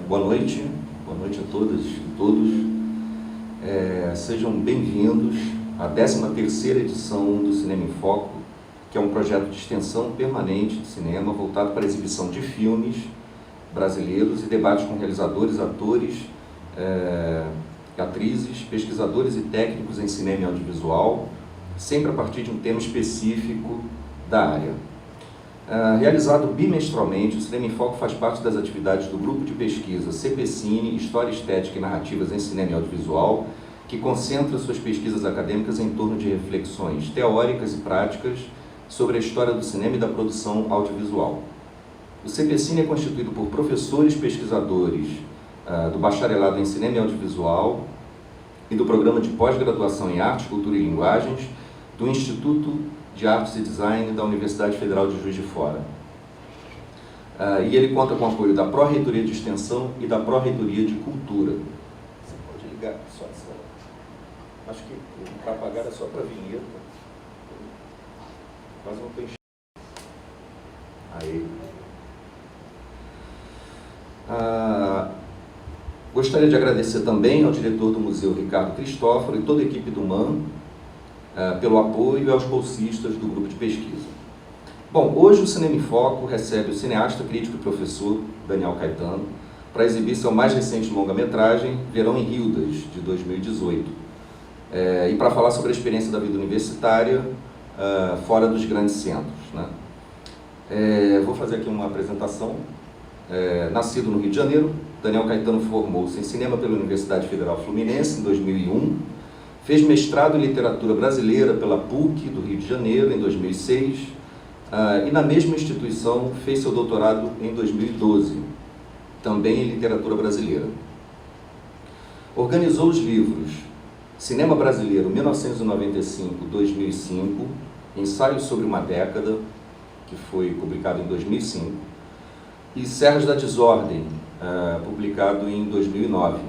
Boa noite a todas e todos. Sejam bem-vindos à 13ª edição do Cinema em Foco, que é um projeto de extensão permanente de cinema voltado para a exibição de filmes brasileiros e debates com realizadores, atores, atrizes, pesquisadores e técnicos em cinema e audiovisual, sempre a partir de um tema específico da área. Realizado bimestralmente, o Cinema em Foco faz parte das atividades do grupo de pesquisa CPCine, História Estética e Narrativas em Cinema e Audiovisual, que concentra suas pesquisas acadêmicas em torno de reflexões teóricas e práticas sobre a história do cinema e da produção audiovisual. O CPCine é constituído por professores pesquisadores do Bacharelado em Cinema e Audiovisual e do Programa de Pós-Graduação em Arte, Cultura e Linguagens do Instituto de Artes e Design da Universidade Federal de Juiz de Fora. E ele conta com o apoio da Pró-Reitoria de Extensão e da Pró-Reitoria de Cultura. Você pode ligar só essa... Acho que para apagar é só para a vinheta. Quase não tem... Aí. Gostaria de agradecer também ao diretor do museu, Ricardo Cristóforo, e toda a equipe do MAN, pelo apoio e aos bolsistas do grupo de pesquisa. Bom, hoje o Cinema em Foco recebe o cineasta, crítico e professor Daniel Caetano para exibir seu mais recente longa-metragem, Verão em Hildas, de 2018, e para falar sobre a experiência da vida universitária fora dos grandes centros, né? Vou fazer aqui uma apresentação. Nascido no Rio de Janeiro, Daniel Caetano formou-se em cinema pela Universidade Federal Fluminense em 2001, fez mestrado em literatura brasileira pela PUC do Rio de Janeiro em 2006 e na mesma instituição fez seu doutorado em 2012, também em literatura brasileira. Organizou os livros Cinema Brasileiro 1995-2005, Ensaios sobre uma Década, que foi publicado em 2005, e Serras da Desordem, publicado em 2009,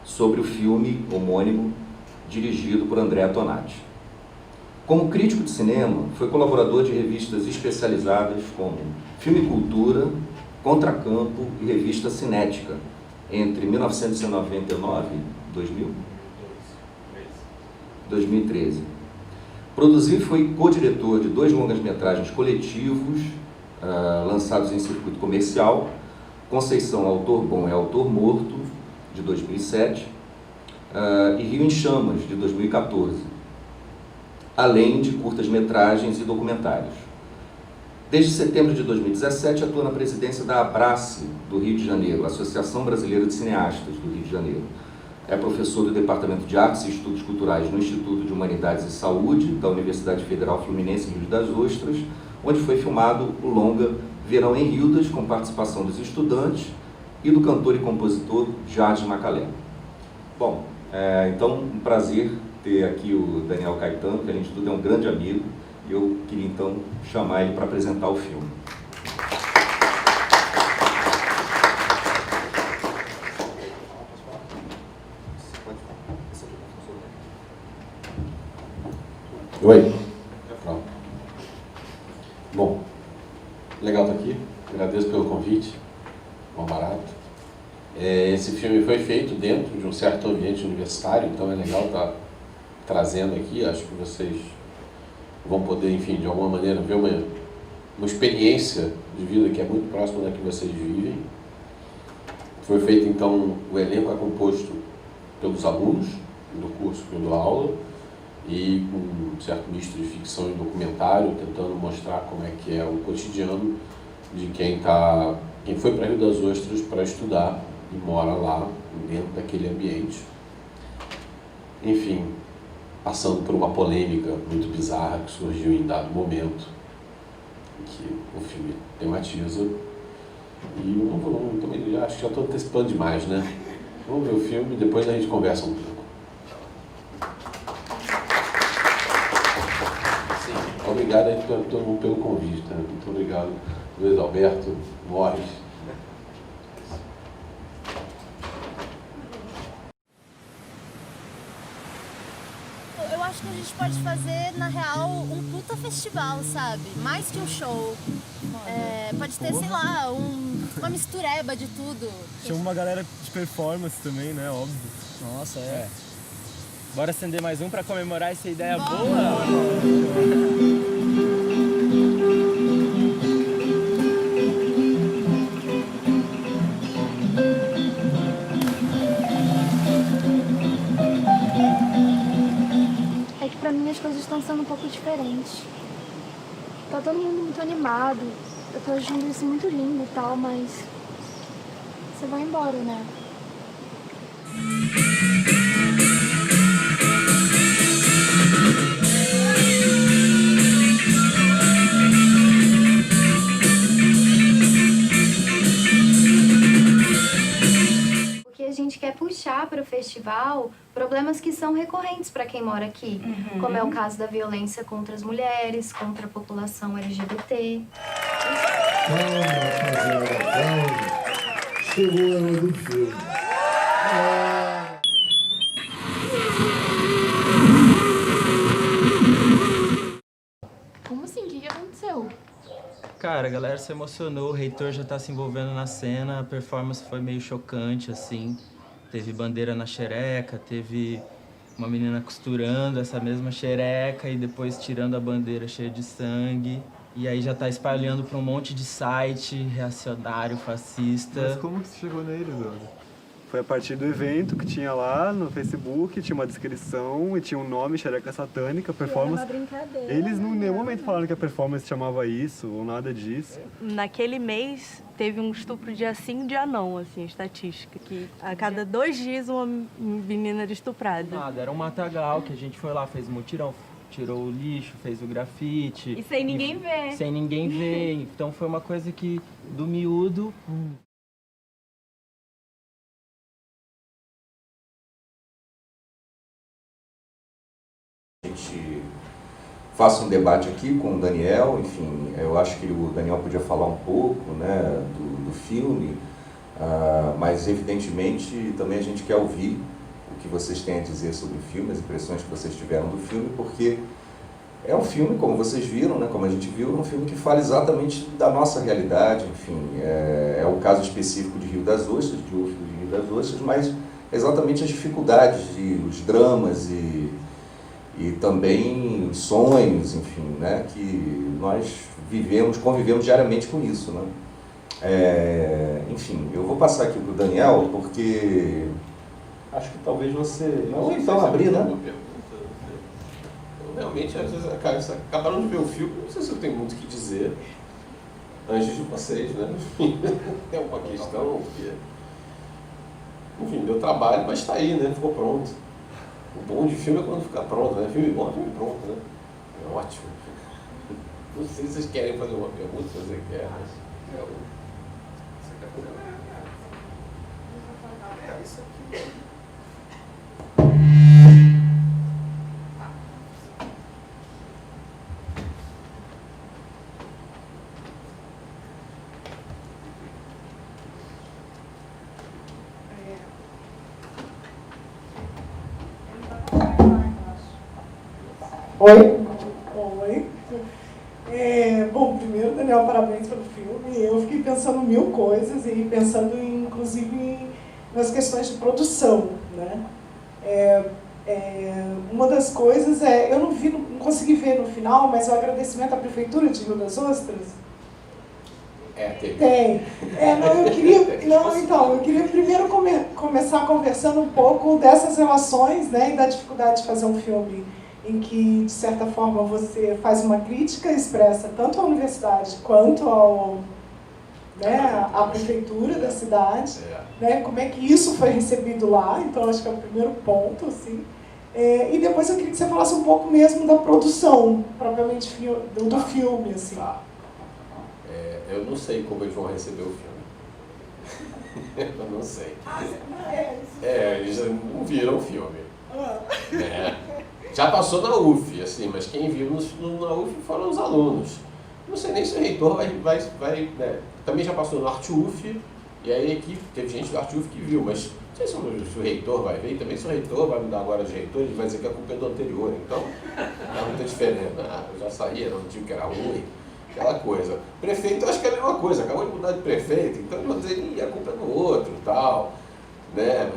sobre o filme homônimo dirigido por Andrea Tonati. Como crítico de cinema, foi colaborador de revistas especializadas como Filme e Cultura, Contracampo e Revista Cinética, entre 1999 e 2013. Produziu e foi co-diretor de 2 longas-metragens coletivos lançados em circuito comercial, Conceição, Autor Bom e Autor Morto, de 2007, e Rio em Chamas, de 2014, além de curtas-metragens e documentários. Desde setembro de 2017, atua na presidência da Abrace, do Rio de Janeiro, Associação Brasileira de Cineastas do Rio de Janeiro. É professor do Departamento de Artes e Estudos Culturais no Instituto de Humanidades e Saúde, da Universidade Federal Fluminense Rio das Ostras, onde foi filmado o longa Verão em Hildas, com participação dos estudantes e do cantor e compositor Jardim Macalé. Bom, então, um prazer ter aqui o Daniel Caetano, que além de tudo é um grande amigo, e eu queria então chamar ele para apresentar o filme. Oi. Pronto. Bom, legal estar aqui. Agradeço pelo convite. Bom, barato. Esse filme foi feito dentro de um certo ambiente universitário, então é legal estar trazendo aqui. Acho que vocês vão poder, enfim, de alguma maneira ver uma experiência de vida que é muito próxima da que vocês vivem. Foi feito, então, o elenco é composto pelos alunos do curso que eu dou aula, e com um certo misto de ficção e documentário, tentando mostrar como é que é o cotidiano de quem foi para Rio das Ostras para estudar e mora lá, dentro daquele ambiente. Enfim, passando por uma polêmica muito bizarra que surgiu em dado momento, que o filme tematiza. E também acho que já estou antecipando demais, né? Vamos ver o filme e depois a gente conversa um pouco. Obrigado aí todo mundo pelo convite, né? Muito obrigado, Luiz Alberto, Morris. Eu acho acho que a gente pode fazer, na real, um puta festival, sabe? Mais que um show. Pode ter, sei lá, uma mistureba de tudo. Chama uma galera de performance também, né? Óbvio. Nossa, Bora acender mais um pra comemorar essa ideia boa? É que pra mim as coisas estão sendo um pouco diferentes. Tá todo mundo muito animado. Eu tô achando isso muito lindo e tal, mas você vai embora, né? Porque a gente quer puxar para o festival problemas que são recorrentes para quem mora aqui, como é o caso da violência contra as mulheres, contra a população LGBT. Calma, rapaziada, calma. Chegou a hora do filme. Como assim? O que aconteceu? Cara, a galera se emocionou, o reitor já tá se envolvendo na cena, a performance foi meio chocante, assim. Teve bandeira na xereca, teve uma menina costurando essa mesma xereca e depois tirando a bandeira cheia de sangue. E aí já tá espalhando pra um monte de site reacionário, fascista. Mas como que você chegou neles, brother? Foi a partir do evento que tinha lá no Facebook, tinha uma descrição e tinha um nome, xereca satânica, performance. Era uma brincadeira. Eles em nenhum momento falaram que a performance chamava isso ou nada disso. Naquele mês, teve um estupro dia sim, dia não, assim, estatística. Que a cada 2 dias uma menina era estuprada. Nada, era um matagal que a gente foi lá, fez um mutirão, tirou o lixo, fez o grafite. E sem ninguém ver. Sem ninguém ver. Então foi uma coisa que, do miúdo... A gente faça um debate aqui com o Daniel, enfim, eu acho que o Daniel podia falar um pouco, né, do filme, mas evidentemente também a gente quer ouvir o que vocês têm a dizer sobre o filme, as impressões que vocês tiveram do filme, porque é um filme, como vocês viram, né, como a gente viu, é um filme que fala exatamente da nossa realidade, enfim, é o caso específico de Rio das Ostras, de Ufo de Rio das Ostras, mas exatamente as dificuldades, os dramas e também os sonhos, enfim, né, que nós convivemos diariamente com isso, né. Enfim, eu vou passar aqui para o Daniel, porque acho que talvez você... Ou então abrir, né? Realmente, às vezes, acabaram de ver o filme, não sei se eu tenho muito o que dizer antes de vocês, né? É uma questão que... Enfim, deu trabalho, mas está aí, né? Ficou pronto. O bom de filme é quando fica pronto, né? Filme bom é filme pronto, né? É ótimo. Não sei se vocês querem fazer uma pergunta, se você quer, mas... Você quer fazer uma pergunta? Isso aqui... Oi? Oi. Bom, primeiro, Daniel, parabéns pelo filme. Eu fiquei pensando mil coisas e pensando, inclusive, nas questões de produção, né? Uma das coisas eu não consegui ver no final, mas o agradecimento à Prefeitura de Rio das Ostras. Tem. Eu queria primeiro começar conversando um pouco dessas relações, né, e da dificuldade de fazer um filme em que, de certa forma, você faz uma crítica expressa tanto à universidade quanto à prefeitura da cidade, né, como é que isso foi recebido lá, então acho que é o primeiro ponto, assim. E depois eu queria que você falasse um pouco mesmo da produção, propriamente do filme, assim. Eu não sei como eles vão receber o filme. Eu não sei. Eles não viram o filme. Já passou na UF, assim, mas quem viu na UF foram os alunos. Não sei nem se o reitor vai né? Também já passou no Arte UF, e aí a equipe, teve gente do Arte UF que viu, mas Não sei se o reitor vai ver, também se o reitor vai mudar agora de reitor, ele vai dizer que a culpa é do anterior, então não é muita diferença. Eu já saía, não digo que era ruim, aquela coisa. Prefeito, eu acho que é a mesma coisa, acabou de mudar de prefeito, então ele vai dizer, a culpa é do outro e tal, né?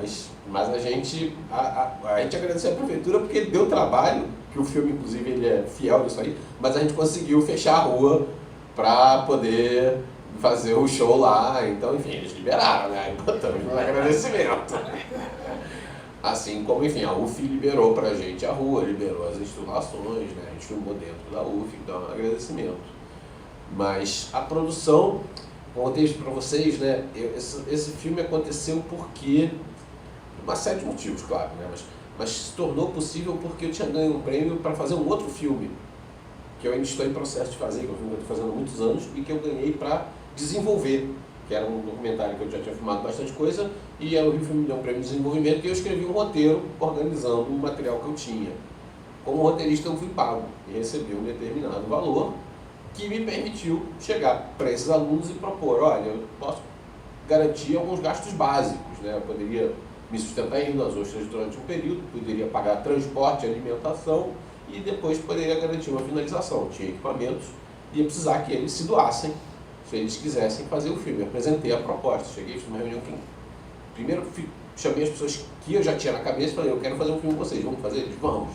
Mas a gente agradeceu a prefeitura porque deu trabalho, que o filme, inclusive, ele é fiel nisso aí, mas a gente conseguiu fechar a rua para poder fazer o show lá, então, enfim, eles liberaram, né? Botamos no agradecimento. Assim como, enfim, a UF liberou pra gente a rua, liberou as instalações, né? A gente filmou dentro da UF, então, agradecimento. Mas a produção, como eu disse para vocês, né? Esse filme aconteceu porque, uma série de motivos, claro, né? Mas se tornou possível porque eu tinha ganho um prêmio para fazer um outro filme, que eu ainda estou em processo de fazer, que é um filme que eu estou fazendo há muitos anos, e que eu ganhei para desenvolver, que era um documentário que eu já tinha filmado bastante coisa, e o Rio Filme me deu um prêmio de desenvolvimento, que eu escrevi um roteiro organizando o material que eu tinha. Como roteirista eu fui pago e recebi um determinado valor que me permitiu chegar para esses alunos e propor, olha, eu posso garantir alguns gastos básicos, né? Eu poderia me sustentar indo às ostras durante um período, poderia pagar transporte, alimentação e depois poderia garantir uma finalização. Tinha equipamentos, ia precisar que eles se doassem se eles quisessem fazer o filme. Eu apresentei a proposta, cheguei, fiz uma reunião que primeiro chamei as pessoas que eu já tinha na cabeça e falei, eu quero fazer um filme com vocês, vamos fazer? Eles, vamos.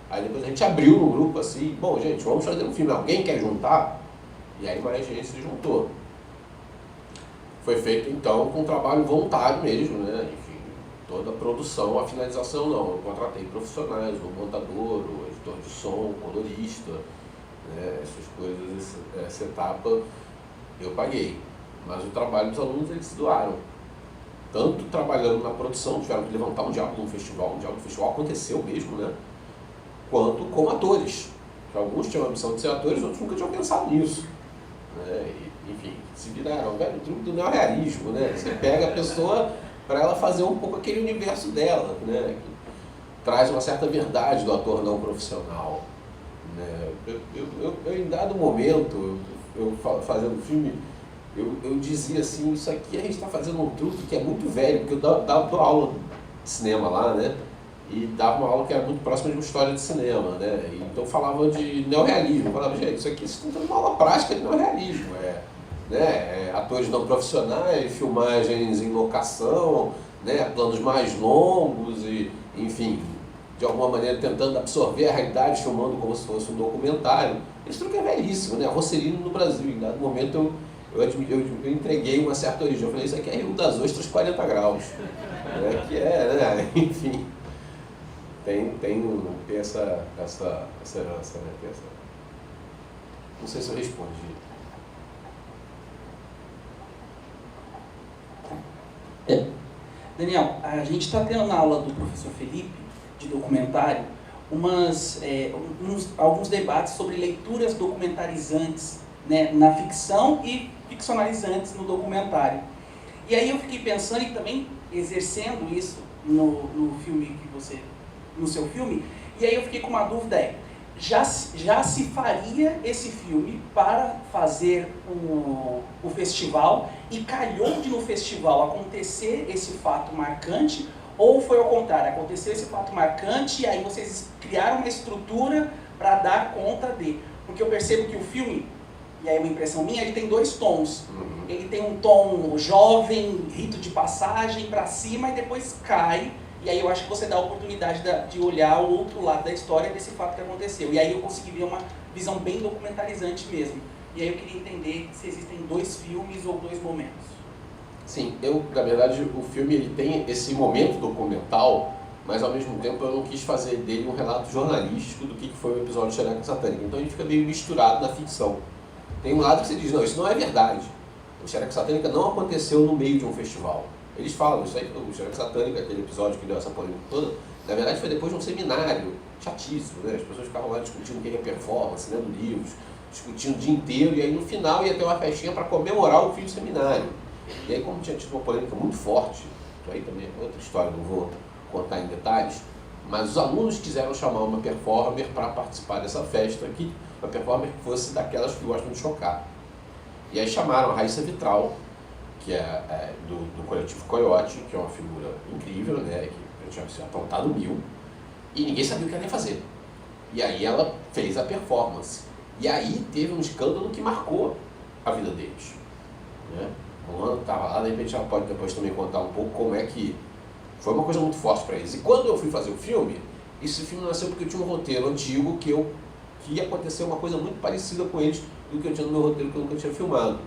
Aí depois a gente abriu no grupo assim, bom gente, vamos fazer um filme, alguém quer juntar? E aí mais gente se juntou. Foi feito então com um trabalho voluntário mesmo, né? Enfim, toda a produção, a finalização não, eu contratei profissionais, o montador, o editor de som, o colorista, né? Essas coisas, essa etapa eu paguei, mas o trabalho dos alunos eles se doaram. Tanto trabalhando na produção, tiveram que levantar um diálogo no festival, um diálogo no festival aconteceu mesmo, né? Quanto com atores. Que alguns tinham a missão de ser atores, outros nunca tinham pensado nisso. Né? E, enfim, se viraram, velho, o truque do neorrealismo, né? Você pega a pessoa para ela fazer um pouco aquele universo dela, né? Que traz uma certa verdade do ator não profissional. Né? Eu em dado momento, eu fazendo filme, eu dizia assim, isso aqui a gente está fazendo um truque que é muito velho, porque eu dou aula de cinema lá, né? E dava uma aula que era muito próxima de uma história de cinema, né? E então falava de neorrealismo, eu falava, gente, isso aqui vocês estão dando uma aula prática de neorrealismo, atores não profissionais, filmagens em locação, né? Planos mais longos e, enfim, de alguma maneira tentando absorver a realidade, filmando como se fosse um documentário. Esse truque é velhíssimo, né? Rossellini no Brasil, em dado momento eu entreguei uma certa origem, eu falei, isso aqui é Rio das Ostras 40 graus, né? Que é, né? Enfim, tem essa herança, né? Não sei se eu respondi. Daniel, a gente está tendo na aula do professor Felipe, de documentário, alguns debates sobre leituras documentarizantes, né, na ficção e ficcionalizantes no documentário. E aí eu fiquei pensando e também exercendo isso no seu filme, e aí eu fiquei com uma dúvida, já se faria esse filme para fazer o festival e calhou de no festival acontecer esse fato marcante, ou foi ao contrário, aconteceu esse fato marcante e aí vocês criaram uma estrutura para dar conta de... Porque eu percebo que o filme, e aí é uma impressão minha, ele tem dois tons. Ele tem um tom jovem, rito de passagem para cima e depois cai. E aí eu acho que você dá a oportunidade de olhar o outro lado da história desse fato que aconteceu. E aí eu consegui ver uma visão bem documentalizante mesmo. E aí eu queria entender se existem dois filmes ou dois momentos. Sim, na verdade, o filme ele tem esse momento documental, mas ao mesmo tempo eu não quis fazer dele um relato jornalístico do que foi o episódio de Xereca Satânica. Então ele fica meio misturado na ficção. Tem um lado que você diz, não, isso não é verdade. O Xereca Satânica não aconteceu no meio de um festival. Eles falam, isso aí, o Xereca Satânica, aquele episódio que deu essa polêmica toda, na verdade foi depois de um seminário chatíssimo, né? As pessoas ficavam lá discutindo o que é performance, lendo livros, discutindo o dia inteiro, e aí no final ia ter uma festinha para comemorar o fim do seminário. E aí, como tinha tido uma polêmica muito forte, que aí também é outra história, não vou contar em detalhes, mas os alunos quiseram chamar uma performer para participar dessa festa aqui, uma performer que fosse daquelas que gostam de chocar. E aí chamaram a Raíssa Vitral, que é do coletivo Coyote, que é uma figura incrível, né, que eu tinha sido apontado 1000, e ninguém sabia o que ela ia fazer. E aí ela fez a performance. E aí teve um escândalo que marcou a vida deles. Né? O Lando estava lá, de repente ela pode depois também contar um pouco como é que foi uma coisa muito forte para eles. E quando eu fui fazer o filme, esse filme nasceu porque eu tinha um roteiro antigo que ia acontecer uma coisa muito parecida com eles do que eu tinha no meu roteiro que eu nunca tinha filmado.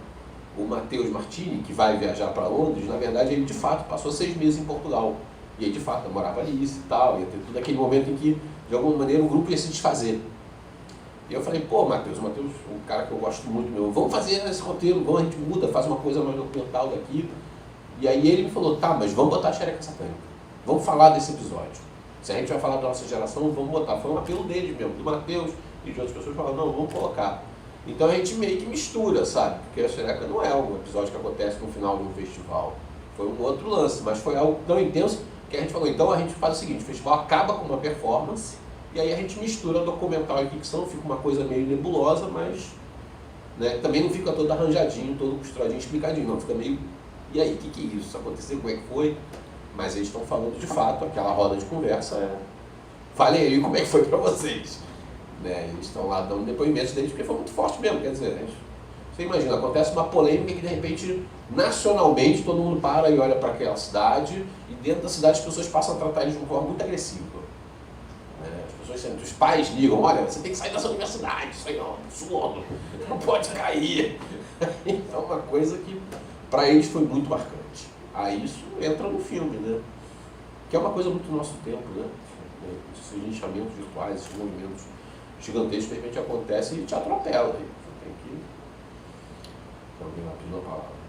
O Matheus Martini, que vai viajar para Londres, na verdade ele de fato passou 6 meses em Portugal. E aí de fato namorava Alice e tal, ia ter tudo aquele momento em que de alguma maneira o grupo ia se desfazer. E eu falei, pô, Matheus, um cara que eu gosto muito meu, vamos fazer esse roteiro, a gente muda, faz uma coisa mais documental daqui. E aí ele me falou, tá, mas vamos botar a Xereca Satânica, vamos falar desse episódio. Se a gente vai falar da nossa geração, vamos botar. Foi um apelo deles mesmo, do Matheus e de outras pessoas falaram, não, vamos colocar. Então a gente meio que mistura, sabe? Porque a Xereca não é um episódio que acontece no final de um festival. Foi um outro lance, mas foi algo tão intenso que a gente falou, então a gente faz o seguinte, o festival acaba com uma performance, e aí a gente mistura documental e ficção, fica uma coisa meio nebulosa, mas né, também não fica todo arranjadinho, todo costuradinho, explicadinho, não, fica meio, e aí, o que é isso? Isso aconteceu, como é que foi? Mas eles estão falando de fato, aquela roda de conversa, falem aí como é que foi para vocês. Né, eles estão lá dando depoimentos deles, porque foi muito forte mesmo, quer dizer, você imagina, acontece uma polêmica que de repente, nacionalmente, todo mundo para e olha para aquela cidade, e dentro da cidade as pessoas passam a tratar eles de uma forma muito agressiva. Os pais ligam, olha, você tem que sair dessa universidade, isso aí é um absurdo, não pode cair. Então uma coisa que para eles foi muito marcante. Aí isso entra no filme, né? Que é uma coisa muito do nosso tempo, né? Esses linchamentos virtuais, esses movimentos gigantescos, de repente acontece e te atropela. Você tem que... Alguém lá pedindo a palavra.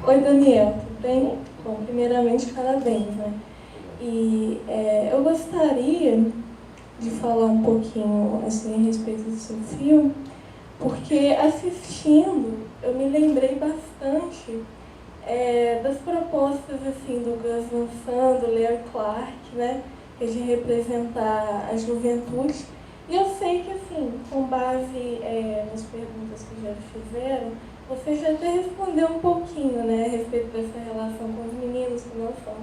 Oi, Daniel, tudo bem? Bom, primeiramente, parabéns, né? E eu gostaria de falar um pouquinho assim, a respeito do seu filme, porque assistindo eu me lembrei bastante das propostas assim, do Gus Van Sant, do Larry Clark, né, de representar a juventude. E eu sei que, assim, com base nas perguntas que já fizeram, você já até respondeu um pouquinho, né, a respeito dessa relação com os meninos que não são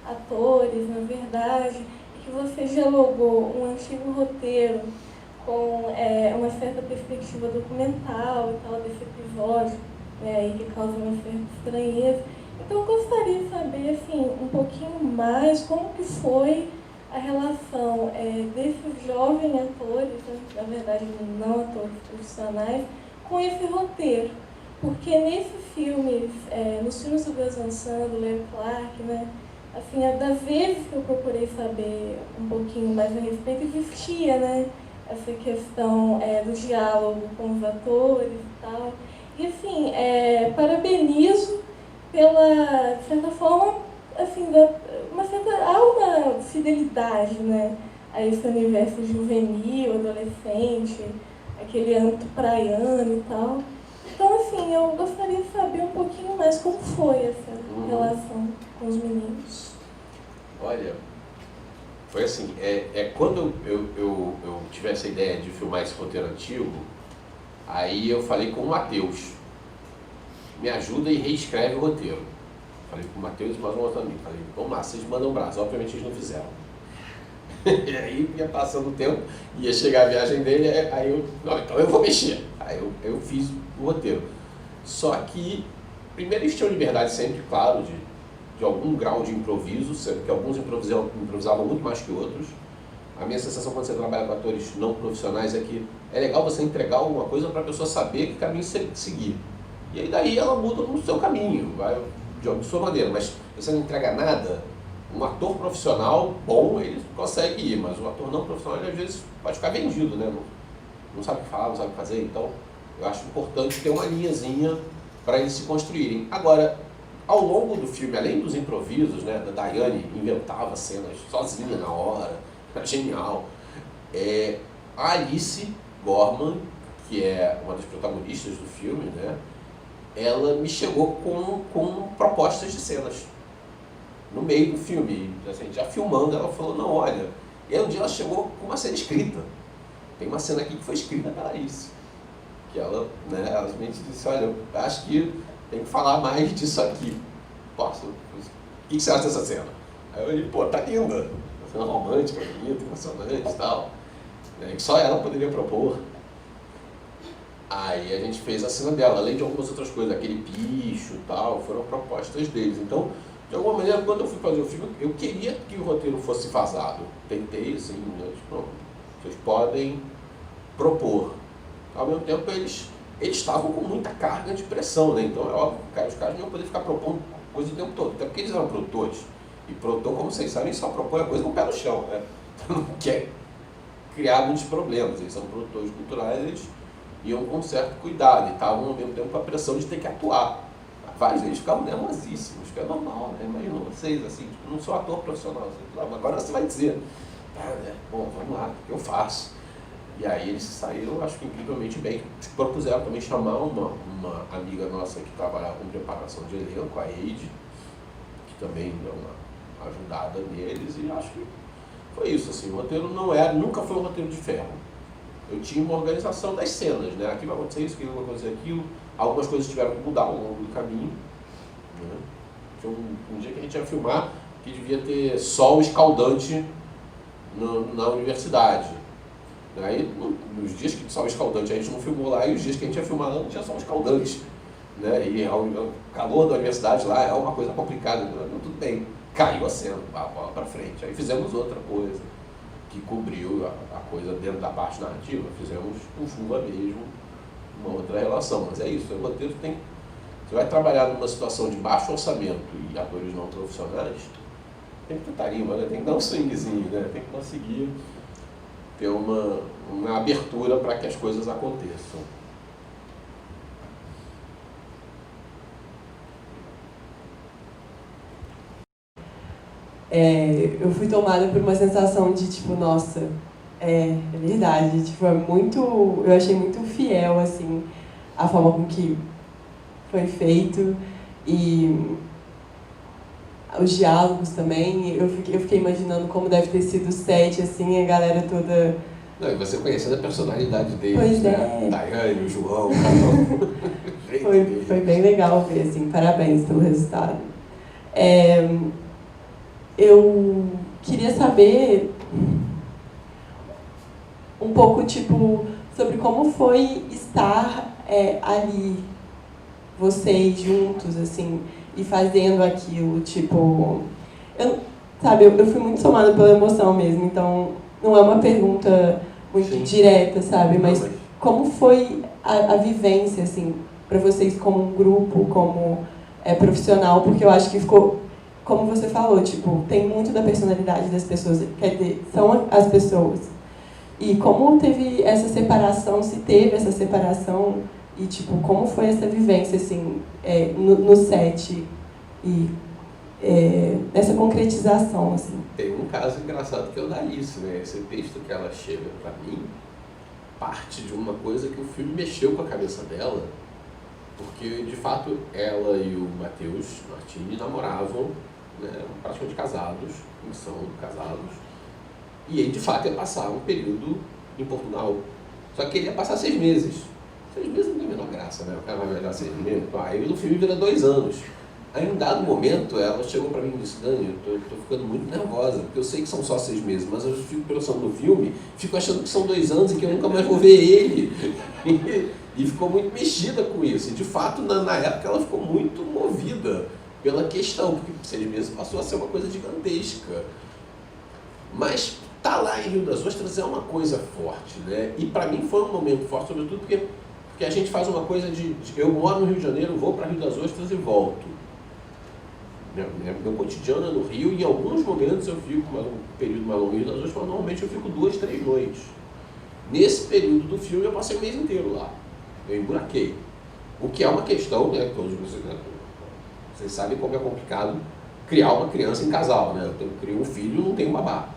atores, na verdade, e que você dialogou um antigo roteiro com uma certa perspectiva documental e tal desse episódio, né, e que causa uma certa estranheza. Então eu gostaria de saber assim, um pouquinho mais como que foi a relação desses jovens atores, né, na verdade não atores profissionais, com esse roteiro. Porque nesse filme, nos filmes do Gus Van Sant, do Larry Clark, né, assim, das vezes que eu procurei saber um pouquinho mais a respeito, existia, né, essa questão do diálogo com os atores e tal. E, assim, parabenizo pela, de certa forma, assim, há uma fidelidade, né, a esse universo juvenil, adolescente, aquele âmbito praiano e tal. Então, assim, eu gostaria de saber um pouquinho mais como foi essa relação com os meninos. Olha, foi assim, quando eu tive essa ideia de filmar esse roteiro antigo, aí eu falei com o Matheus, me ajuda e reescreve o roteiro. Falei com o Matheus e mais um outro amigo, falei, vamos lá, vocês mandam um braço, obviamente eles não fizeram. E aí ia passando o tempo, ia chegar a viagem dele, aí eu, não, então eu vou mexer. Aí eu fiz o roteiro. Só que, primeiro eles tinham liberdade sempre, claro, de algum grau de improviso, sendo que alguns improvisavam muito mais que outros. A minha sensação quando você trabalha com atores não profissionais é que é legal você entregar alguma coisa para a pessoa saber que caminho seguir. E aí daí ela muda no seu caminho, vai de sua maneira, mas você não entrega nada. Um ator profissional bom, ele consegue ir, mas o ator não profissional, ele às vezes pode ficar vendido, né? Não sabe o que falar, não sabe o que fazer, então eu acho importante ter uma linhazinha para eles se construírem. Agora, ao longo do filme, além dos improvisos, né, da Daiane inventava cenas sozinha na hora, era genial. A Alice Gorman, que é uma das protagonistas do filme, né, ela me chegou com propostas de cenas no meio do filme, assim, já filmando, ela falou, não, olha, e aí um dia ela chegou com uma cena escrita. Tem uma cena aqui que foi escrita pela Alice. que ela, né, ela simplesmente disse, olha, eu acho que tem que falar mais disso aqui. Posso? O que você acha dessa cena? Aí eu olhei, pô, tá linda. Uma cena romântica, bonita, emocionante e tal. Né, que só ela poderia propor. Aí a gente fez a cena dela, além de algumas outras coisas, aquele picho e tal, foram propostas deles. Então, de alguma maneira, quando eu fui fazer o filme, eu queria que o roteiro fosse vazado. Tentei, assim, né, tipo, vocês podem propor. Ao mesmo tempo, eles estavam com muita carga de pressão, né? Então, é óbvio que os caras não iam poder ficar propondo coisa o tempo todo. Até porque eles eram produtores. E produtor, como vocês sabem, só propõe a coisa com o pé no chão, né? Então, não quer criar muitos problemas. Eles são produtores culturais, eles iam com certo cuidado e estavam, ao mesmo tempo, com a pressão de ter que atuar. Vários deles ficavam nervosíssimos, que é normal, né? Imagina vocês, assim, tipo, não sou ator profissional. Agora você vai dizer, né? Bom, vamos lá, o que eu faço? E aí eles saíram, acho que incrivelmente bem. Propuseram também chamar uma amiga nossa que trabalhava com preparação de elenco, a Eide, que também deu uma ajudada neles, e acho que foi isso, assim, o roteiro nunca foi um roteiro de ferro. Eu tinha uma organização das cenas, né? Aqui vai acontecer isso, aqui vai acontecer aquilo. Algumas coisas tiveram que mudar ao longo do caminho. Né? Tinha um dia que a gente ia filmar que devia ter sol escaldante na universidade. Aí, nos dias que sol escaldante a gente não filmou lá, e os dias que a gente ia filmar não tinha sol escaldante. Né? E o calor da universidade lá é uma coisa complicada. Não, tudo bem, caiu a cena, a bola para frente. Aí fizemos outra coisa que cobriu a coisa dentro da parte narrativa. Fizemos com chuva mesmo, uma outra relação. Mas é isso, o roteiro tem... Você vai trabalhar numa situação de baixo orçamento e atores não profissionais, tem que ter tarima, né? Tem que dar um swingzinho, né? Tem que conseguir ter uma abertura para que as coisas aconteçam. Eu fui tomada por uma sensação de, tipo, nossa, é verdade, tipo, eu achei muito fiel, assim, a forma com que foi feito, e os diálogos também. Eu fiquei imaginando como deve ter sido o set, assim, a galera toda... Não, e você conhecendo a personalidade deles, pois né? Daiane, o João, o Carol. Foi bem legal ver, assim, parabéns pelo resultado. Eu queria saber um pouco, tipo, sobre como foi estar ali, vocês juntos, assim, e fazendo aquilo, tipo... Eu fui muito tomada pela emoção mesmo, então não é uma pergunta muito direta, sabe? Mas como foi a vivência, assim, para vocês como um grupo, como profissional? Porque eu acho que ficou... Como você falou, tipo, tem muito da personalidade das pessoas, quer dizer, são as pessoas. E como teve essa separação, se teve essa separação, e tipo, como foi essa vivência, assim, no set, e essa concretização, assim. Tem um caso engraçado que é o da Alice, né? Esse texto que ela chega pra mim, parte de uma coisa que o filme mexeu com a cabeça dela, porque, de fato, ela e o Matheus Martini namoravam, né, praticamente casados, são casados, e ele de fato ia passar um período em Portugal. Só que ele ia passar 6 meses. 6 meses não tem a menor graça, né? O cara vai viajar 6 meses. Aí no filme vira 2 anos. Aí em um dado momento ela chegou pra mim e disse, Dani, eu tô ficando muito nervosa, porque eu sei que são só 6 meses, mas eu fico pensando no filme, fico achando que são 2 anos e que eu nunca mais vou ver ele. E ficou muito mexida com isso. E de fato, na época, ela ficou muito movida pela questão, porque 6 meses passou a ser uma coisa gigantesca. Mas tá lá em Rio das Ostras é uma coisa forte, né? E para mim foi um momento forte, sobretudo porque a gente faz uma coisa de eu moro no Rio de Janeiro, vou para Rio das Ostras e volto. Meu cotidiano é no Rio, e em alguns momentos eu fico um período mais longo no Rio das Ostras, mas normalmente eu fico 2, 3 noites. Nesse período do filme eu passei o mês inteiro lá. Eu emburaquei. O que é uma questão, né? Todos vocês sabem como é complicado criar uma criança em casal, né? Eu crio um filho e não tenho babá.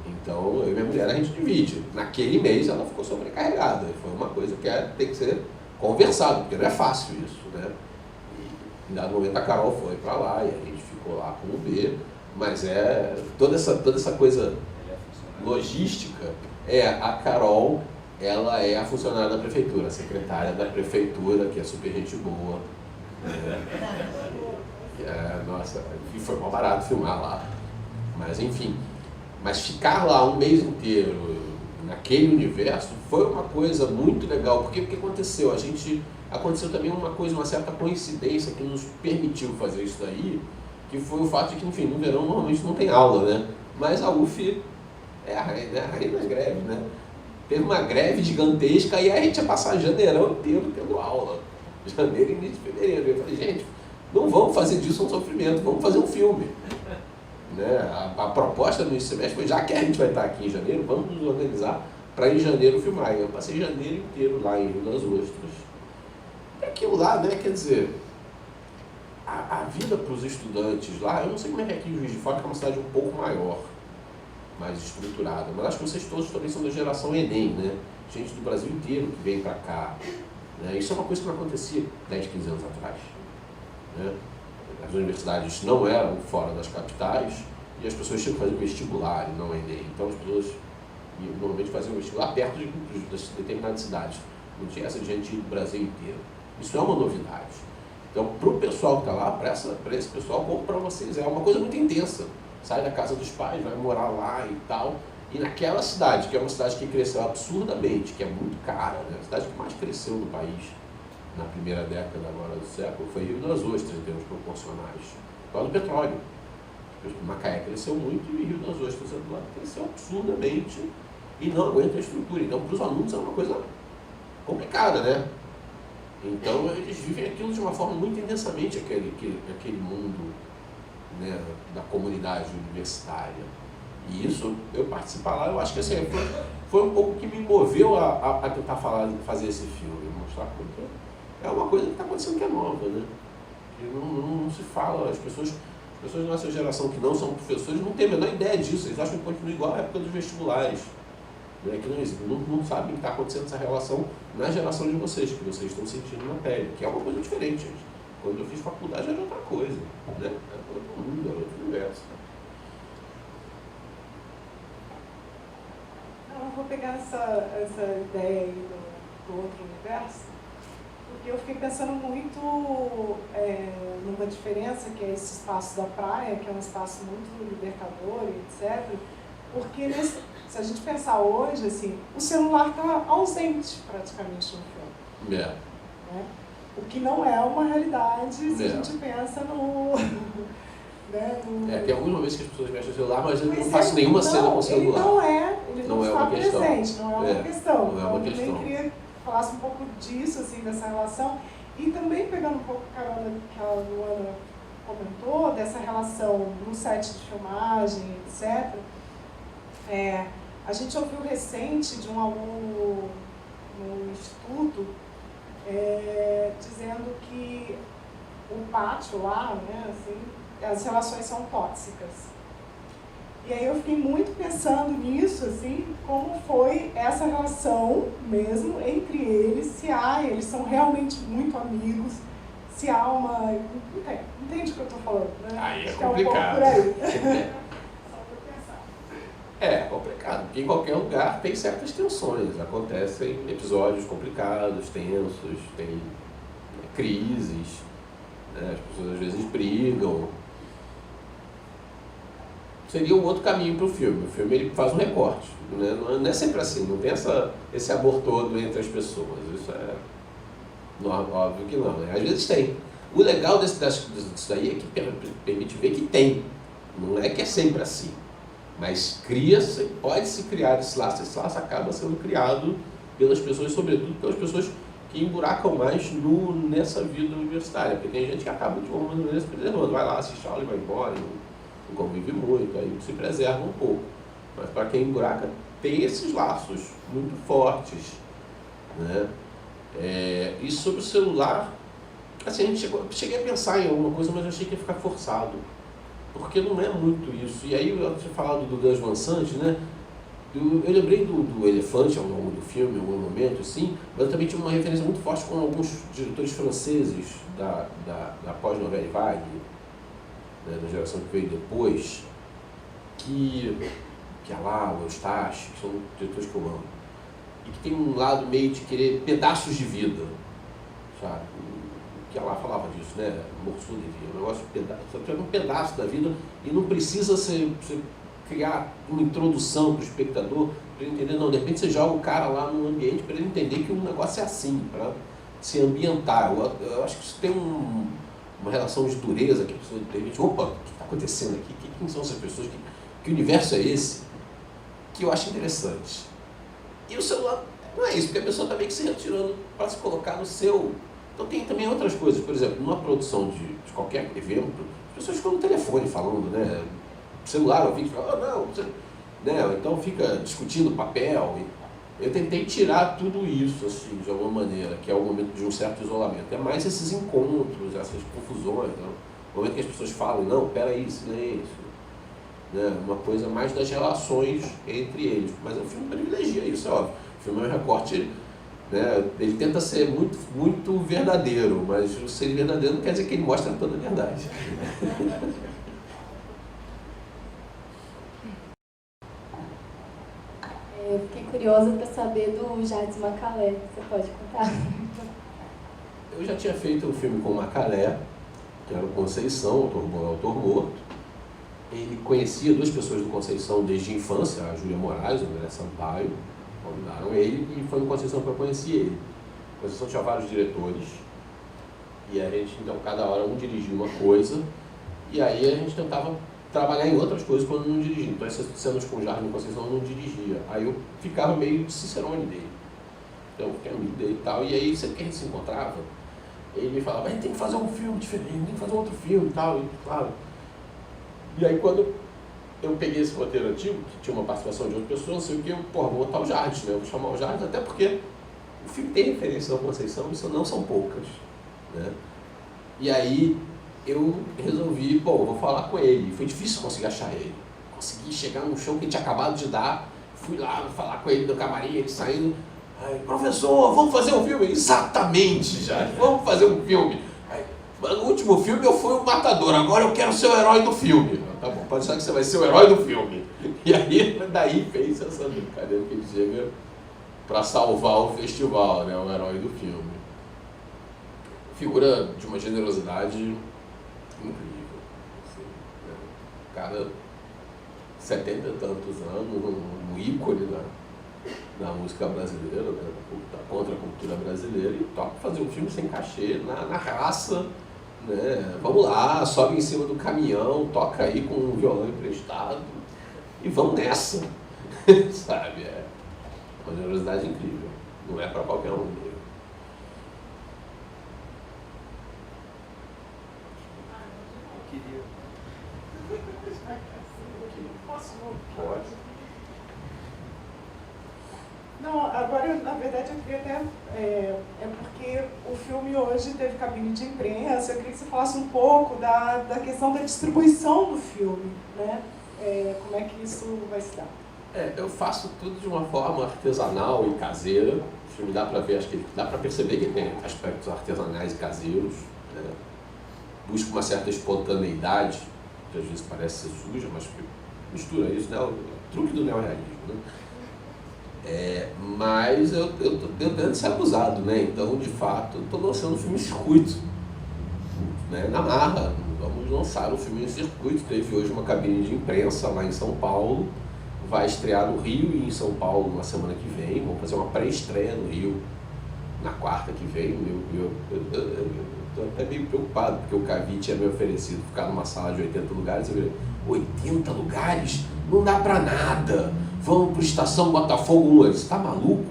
Então, eu e minha mulher, a gente divide. Naquele mês, ela ficou sobrecarregada. Foi uma coisa que tem que ser conversado, porque não é fácil isso, né? E, em dado momento, a Carol foi para lá e a gente ficou lá com o B. Mas toda essa coisa logística, a Carol ela é a funcionária da prefeitura, a secretária da prefeitura, que é super gente boa. Nossa, e foi mal barato filmar lá. Mas enfim, mas ficar lá um mês inteiro naquele universo foi uma coisa muito legal, porque o que aconteceu? Aconteceu também uma certa coincidência que nos permitiu fazer isso daí, que foi o fato de que, enfim, no verão normalmente não tem aula, né? Mas a UF é a rainha das greves, né? Teve uma greve gigantesca e aí a gente ia passar janeirão inteiro tendo aula. Janeiro e início de fevereiro. Eu falei, gente, não vamos fazer disso um sofrimento, vamos fazer um filme. Né? A proposta no início do semestre foi, já que a gente vai estar aqui em janeiro, vamos nos organizar para em janeiro filmar. E eu passei janeiro inteiro lá em Rio das Ostras. E aquilo lá, né, quer dizer, a vida para os estudantes lá, eu não sei como é que é aqui em Juiz de Fora, que é uma cidade um pouco maior, mais estruturada, mas acho que vocês todos também são da geração Enem, né? Gente do Brasil inteiro que vem para cá. Né? Isso é uma coisa que não acontecia 10, 15 anos atrás. Né? As universidades não eram fora das capitais e as pessoas tinham que fazer o vestibular e não Enem. Então as pessoas normalmente faziam o vestibular perto de determinadas cidades. Não tinha essa gente do Brasil inteiro. Isso é uma novidade. Então, para o pessoal que está lá, para esse pessoal, como para vocês, é uma coisa muito intensa. Sai da casa dos pais, vai morar lá e tal. E naquela cidade, que é uma cidade que cresceu absurdamente, que é muito cara, né? A cidade que mais cresceu no país na primeira década agora do século foi Rio das Ostras, em termos proporcionais. Por causa do petróleo. Macaé cresceu muito e Rio das Ostras do lado cresceu absurdamente e não aguenta a estrutura. Então, para os alunos é uma coisa complicada, né? Então, eles vivem aquilo de uma forma muito intensamente, aquele mundo, né, da comunidade universitária. E isso, eu participar lá, eu acho que assim, foi um pouco que me moveu a tentar fazer esse filme, mostrar porque é uma coisa que está acontecendo que é nova, né? Que não se fala, as pessoas da nossa geração que não são professores não têm a menor ideia disso, eles acham que continua igual à época dos vestibulares. Né, que não sabem que está acontecendo essa relação na geração de vocês, que vocês estão sentindo na pele, que é uma coisa diferente, gente. Quando eu fiz faculdade era outra coisa, né? Era outro mundo, era outro universo. Eu vou pegar essa ideia aí do outro universo, porque eu fiquei pensando muito numa diferença que é esse espaço da praia, que é um espaço muito libertador, etc. Porque se a gente pensar hoje, assim, o celular está ausente praticamente no filme. Yeah. Né? O que não é uma realidade se a gente pensa no... né, tem alguns momentos que as pessoas mexem no celular, mas eu não faço nenhuma cena com o celular. Ele não está presente, não é uma questão. Não é uma então, questão. Eu também queria que falasse um pouco disso, assim, dessa relação. E também pegando um pouco a carona que a Luana comentou, dessa relação no set de filmagem, etc. A gente ouviu recente de um aluno no instituto dizendo que o pátio lá, né, assim, as relações são tóxicas. E aí eu fiquei muito pensando nisso, assim, como foi essa relação mesmo entre eles, se eles são realmente muito amigos, se há uma... Entende o que eu estou falando, né? Aí é Acho complicado. Que é um pouco por aí. É complicado, porque em qualquer lugar tem certas tensões, acontecem episódios complicados, tensos, tem crises, né? As pessoas às vezes brigam. Seria um outro caminho para o filme. O filme ele faz um recorte, né? Não é sempre assim, não tem esse amor todo entre as pessoas, isso é óbvio que não, né? Às vezes tem. O legal disso daí é que permite ver que tem, não é que é sempre assim. Mas pode-se criar esse laço acaba sendo criado pelas pessoas, sobretudo pelas pessoas que emburacam mais nessa vida universitária, porque tem gente que acaba de uma maneira se preservando, vai lá, assiste aula e vai embora, não convive muito, aí se preserva um pouco. Mas para quem emburaca, tem esses laços muito fortes. Né? E sobre o celular, assim, cheguei a pensar em alguma coisa, mas eu achei que ia ficar forçado. Porque não é muito isso. E aí eu tinha falado do Gus Van Sant, né? Eu lembrei do elefante ao longo do filme, em algum momento, assim, mas eu também tive uma referência muito forte com alguns diretores franceses da pós-novela Vague, né, da geração que veio depois, que é lá, o Eustache, que são diretores que eu amo. e que tem um lado meio de querer pedaços de vida, sabe? Que ela falava disso, né? Morceau de vida, um negócio de pedaço. Você pega um pedaço da vida e não precisa você criar uma introdução para o espectador para ele entender, não. De repente você joga o cara lá no ambiente para ele entender que o negócio é assim, para se ambientar. Eu acho que isso tem uma relação de dureza que a pessoa de repente, opa, o que está acontecendo aqui? Quem são essas pessoas? Que universo é esse? Que eu acho interessante. E o celular não é isso, porque a pessoa está meio que se retirando para se colocar no seu. Então tem também outras coisas, por exemplo, numa produção de qualquer evento, as pessoas ficam no telefone falando, né? Celular, ou vídeo, falam, não, você... né? Então fica discutindo papel. Eu tentei tirar tudo isso, assim, de alguma maneira, que é o momento de um certo isolamento. É mais esses encontros, essas confusões, né? O momento que as pessoas falam, não, peraí, silêncio. Né? Uma coisa mais das relações entre eles. Mas o filme privilegia isso, é óbvio. O filme é um recorte, né? Ele tenta ser muito, muito verdadeiro, mas ser verdadeiro não quer dizer que ele mostra toda a verdade. Eu fiquei curiosa para saber do Jardim Macalé. Você pode contar? Eu já tinha feito um filme com o Macalé, que era o Conceição, autor bom, autor morto. Ele conhecia duas pessoas do Conceição desde a infância, a Júlia Moraes e o André Sampaio. Convidaram ele e foi no Conceição que eu conheci ele. O Conceição tinha vários diretores e a gente, então, cada hora um dirigia uma coisa e aí a gente tentava trabalhar em outras coisas quando não dirigia. Então, essas cenas com o Jardim Conceição eu não dirigia. Aí eu ficava meio de cicerone dele. Então, eu fiquei amigo dele e tal. E aí, sempre que a gente se encontrava, ele me falava, a gente tem que fazer um filme diferente, tem que fazer outro filme e tal. E, claro. E aí, quando eu peguei esse roteiro antigo, que tinha uma participação de outra pessoa, não sei o que, eu, vou botar o Jardim, né? Eu vou chamar o Jardim, até porque o filme tem referência ao Conceição, isso não são poucas, né? E aí, eu resolvi, eu vou falar com ele. Foi difícil conseguir achar ele. Consegui chegar num show que ele tinha acabado de dar, fui lá falar com ele no camarim, ele saindo, professor, vamos fazer um filme? Exatamente, Jardim, vamos fazer um filme. No último filme eu fui o matador, agora eu quero ser o herói do filme. Tá bom, pode ser que você vai ser o herói do filme. E aí, daí fez essa brincadeira que ele chega para salvar o festival, né, o herói do filme. Figura de uma generosidade incrível. Assim, né? O cara, 70 e tantos anos, um ícone da música brasileira, né, da contracultura brasileira, e toca fazer um filme sem cachê, na raça. Né? Vamos lá, sobe em cima do caminhão, toca aí com um violão emprestado e vamos nessa, sabe? É uma generosidade incrível, não é para qualquer um dele. Pode. Não, agora, na verdade, eu queria até... É porque o filme hoje teve cabine de imprensa, eu queria que você falasse um pouco da questão da distribuição do filme, né? Como é que isso vai se dar? Eu faço tudo de uma forma artesanal e caseira. O filme dá para ver, acho que dá para perceber que tem aspectos artesanais e caseiros. Né? Busca uma certa espontaneidade, que às vezes parece ser suja, mas mistura isso, né? O truque do neorrealismo, né? Mas eu tento ser abusado, né? Então, de fato, estou lançando um filme em circuito, né? Na marra, vamos lançar um filme em circuito. Teve hoje uma cabine de imprensa lá em São Paulo, vai estrear no Rio e em São Paulo na semana que vem. Vamos fazer uma pré-estreia no Rio na quarta que vem. Eu estou até meio preocupado, porque o Cavi tinha me oferecido ficar numa sala de 80 lugares. Eu falei, 80 lugares? Não dá pra nada. Vamos para Estação Botafogo 1. Você tá maluco?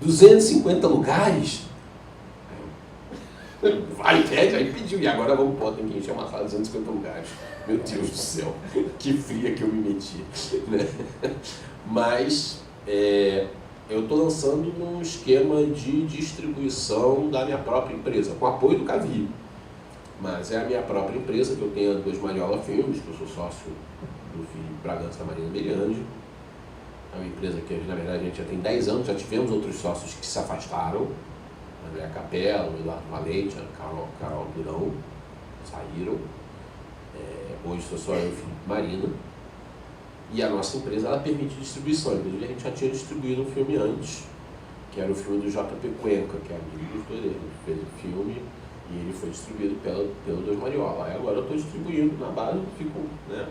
250 lugares? Vai, pede, aí pediu. E agora vamos, tem que encher uma sala de 250 lugares. Meu Deus do céu, que fria que eu me meti. Né? Mas eu estou lançando num esquema de distribuição da minha própria empresa, com apoio do Cavi. Mas é a minha própria empresa, que eu tenho a 2 Mariola Filmes, que eu sou sócio do Felipe Bragança da Marina Meriandi. É uma empresa que, na verdade, a gente já tem 10 anos, já tivemos outros sócios que se afastaram. André Capella, o Eduardo Valente, a Carol Durão, saíram. Hoje sou só eu e o Felipe Marina. E a nossa empresa, ela permite distribuição. Inclusive, a gente já tinha distribuído um filme antes. que era o filme do J.P. Cuenca, que é amigo do dele. Ele fez o filme e ele foi distribuído pelo Dos Mariola. Aí agora eu estou distribuindo na base, eu fico, né,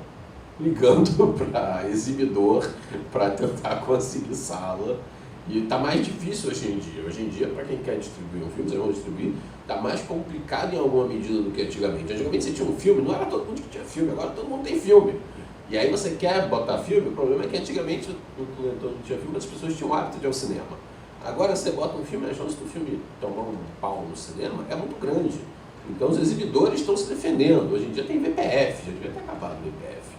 ligando para exibidor para tentar conseguir sala. E está mais difícil hoje em dia. Hoje em dia, para quem quer distribuir um filme, vocês vão distribuir, está mais complicado em alguma medida do que antigamente. Antigamente você tinha um filme, não era todo mundo que tinha filme, agora todo mundo tem filme. E aí você quer botar filme, o problema é que antigamente todo mundo tinha filme, mas as pessoas tinham o hábito de ir ao cinema. Agora você bota um filme, a chance do filme tomar um pau no cinema é muito grande. Então os exibidores estão se defendendo. Hoje em dia tem VPF, já devia ter acabado o VPF,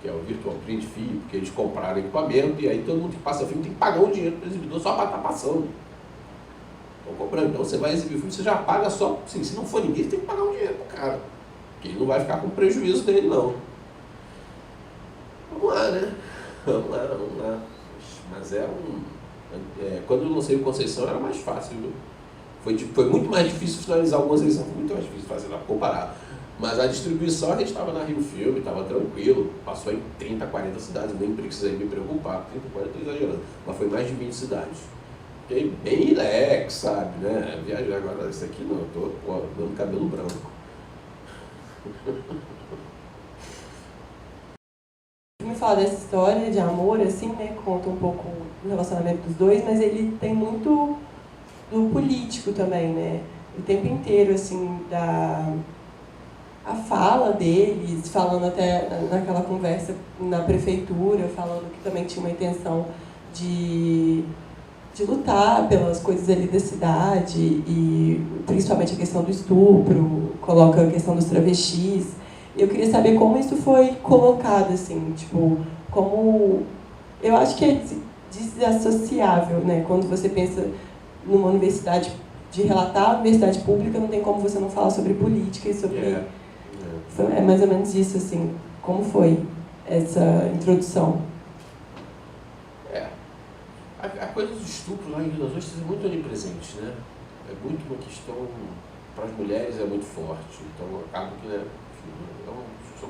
que é o Virtual Print Fee, porque eles compraram equipamento e aí todo mundo que passa filme tem que pagar um dinheiro para o exibidor só para estar passando. Estão cobrando. Então você vai exibir o filme, você já paga só, assim, se não for ninguém, você tem que pagar um dinheiro pro cara. Porque ele não vai ficar com prejuízo dele, não. Vamos lá, né? Vamos lá. Mas quando eu lancei o Conceição era mais fácil, viu? Foi muito mais difícil finalizar o Conceição, foi muito mais difícil fazer lá, comparar. Mas a distribuição, a gente estava na Rio Filme, estava tranquilo, passou em 30, 40 cidades, nem precisei me preocupar, 30, 40 estou exagerando, mas foi mais de 20 cidades. Fiquei bem relax, sabe, né? Viajar agora, isso aqui não, eu tô dando cabelo branco. Me fala dessa história de amor, assim, né? Conta um pouco do relacionamento dos dois, mas ele tem muito do político também, né? O tempo inteiro, assim, a fala deles, falando até naquela conversa na prefeitura, falando que também tinha uma intenção de lutar pelas coisas ali da cidade, e principalmente a questão do estupro, coloca a questão dos travestis. Eu queria saber como isso foi colocado, assim, tipo, como... Eu acho que é desassociável, né? Quando você pensa numa universidade, de relatar a universidade pública, não tem como você não falar sobre política e sobre... É mais ou menos isso, assim. Como foi essa introdução? A coisa do estupro lá em Rio das Ostras é muito onipresente, né? É muito uma questão, para as mulheres é muito forte. Então acaba que, né, é uma discussão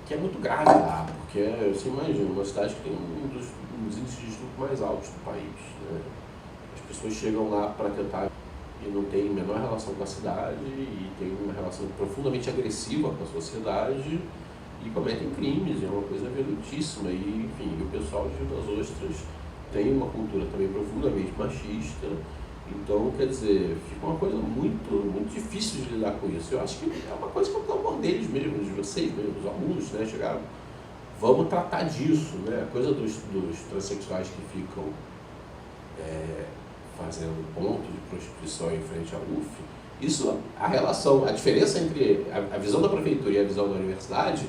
que é muito grave lá, porque você imagina, uma cidade que tem um dos índices de estupro mais altos do país, né? As pessoas chegam lá para tentar e não tem a menor relação com a cidade e tem uma relação profundamente agressiva com a sociedade e cometem crimes, é uma coisa violentíssima. E, enfim, o pessoal de Rio das Ostras tem uma cultura também profundamente machista, então, quer dizer, fica uma coisa muito, muito difícil de lidar com isso. Eu acho que é uma coisa que é o amor deles mesmo, de vocês mesmo, dos alunos, né, chegaram, vamos tratar disso, né, a coisa dos transexuais que ficam fazendo ponto de prostituição em frente à UF, isso, a relação, a diferença entre a visão da prefeitura e a visão da universidade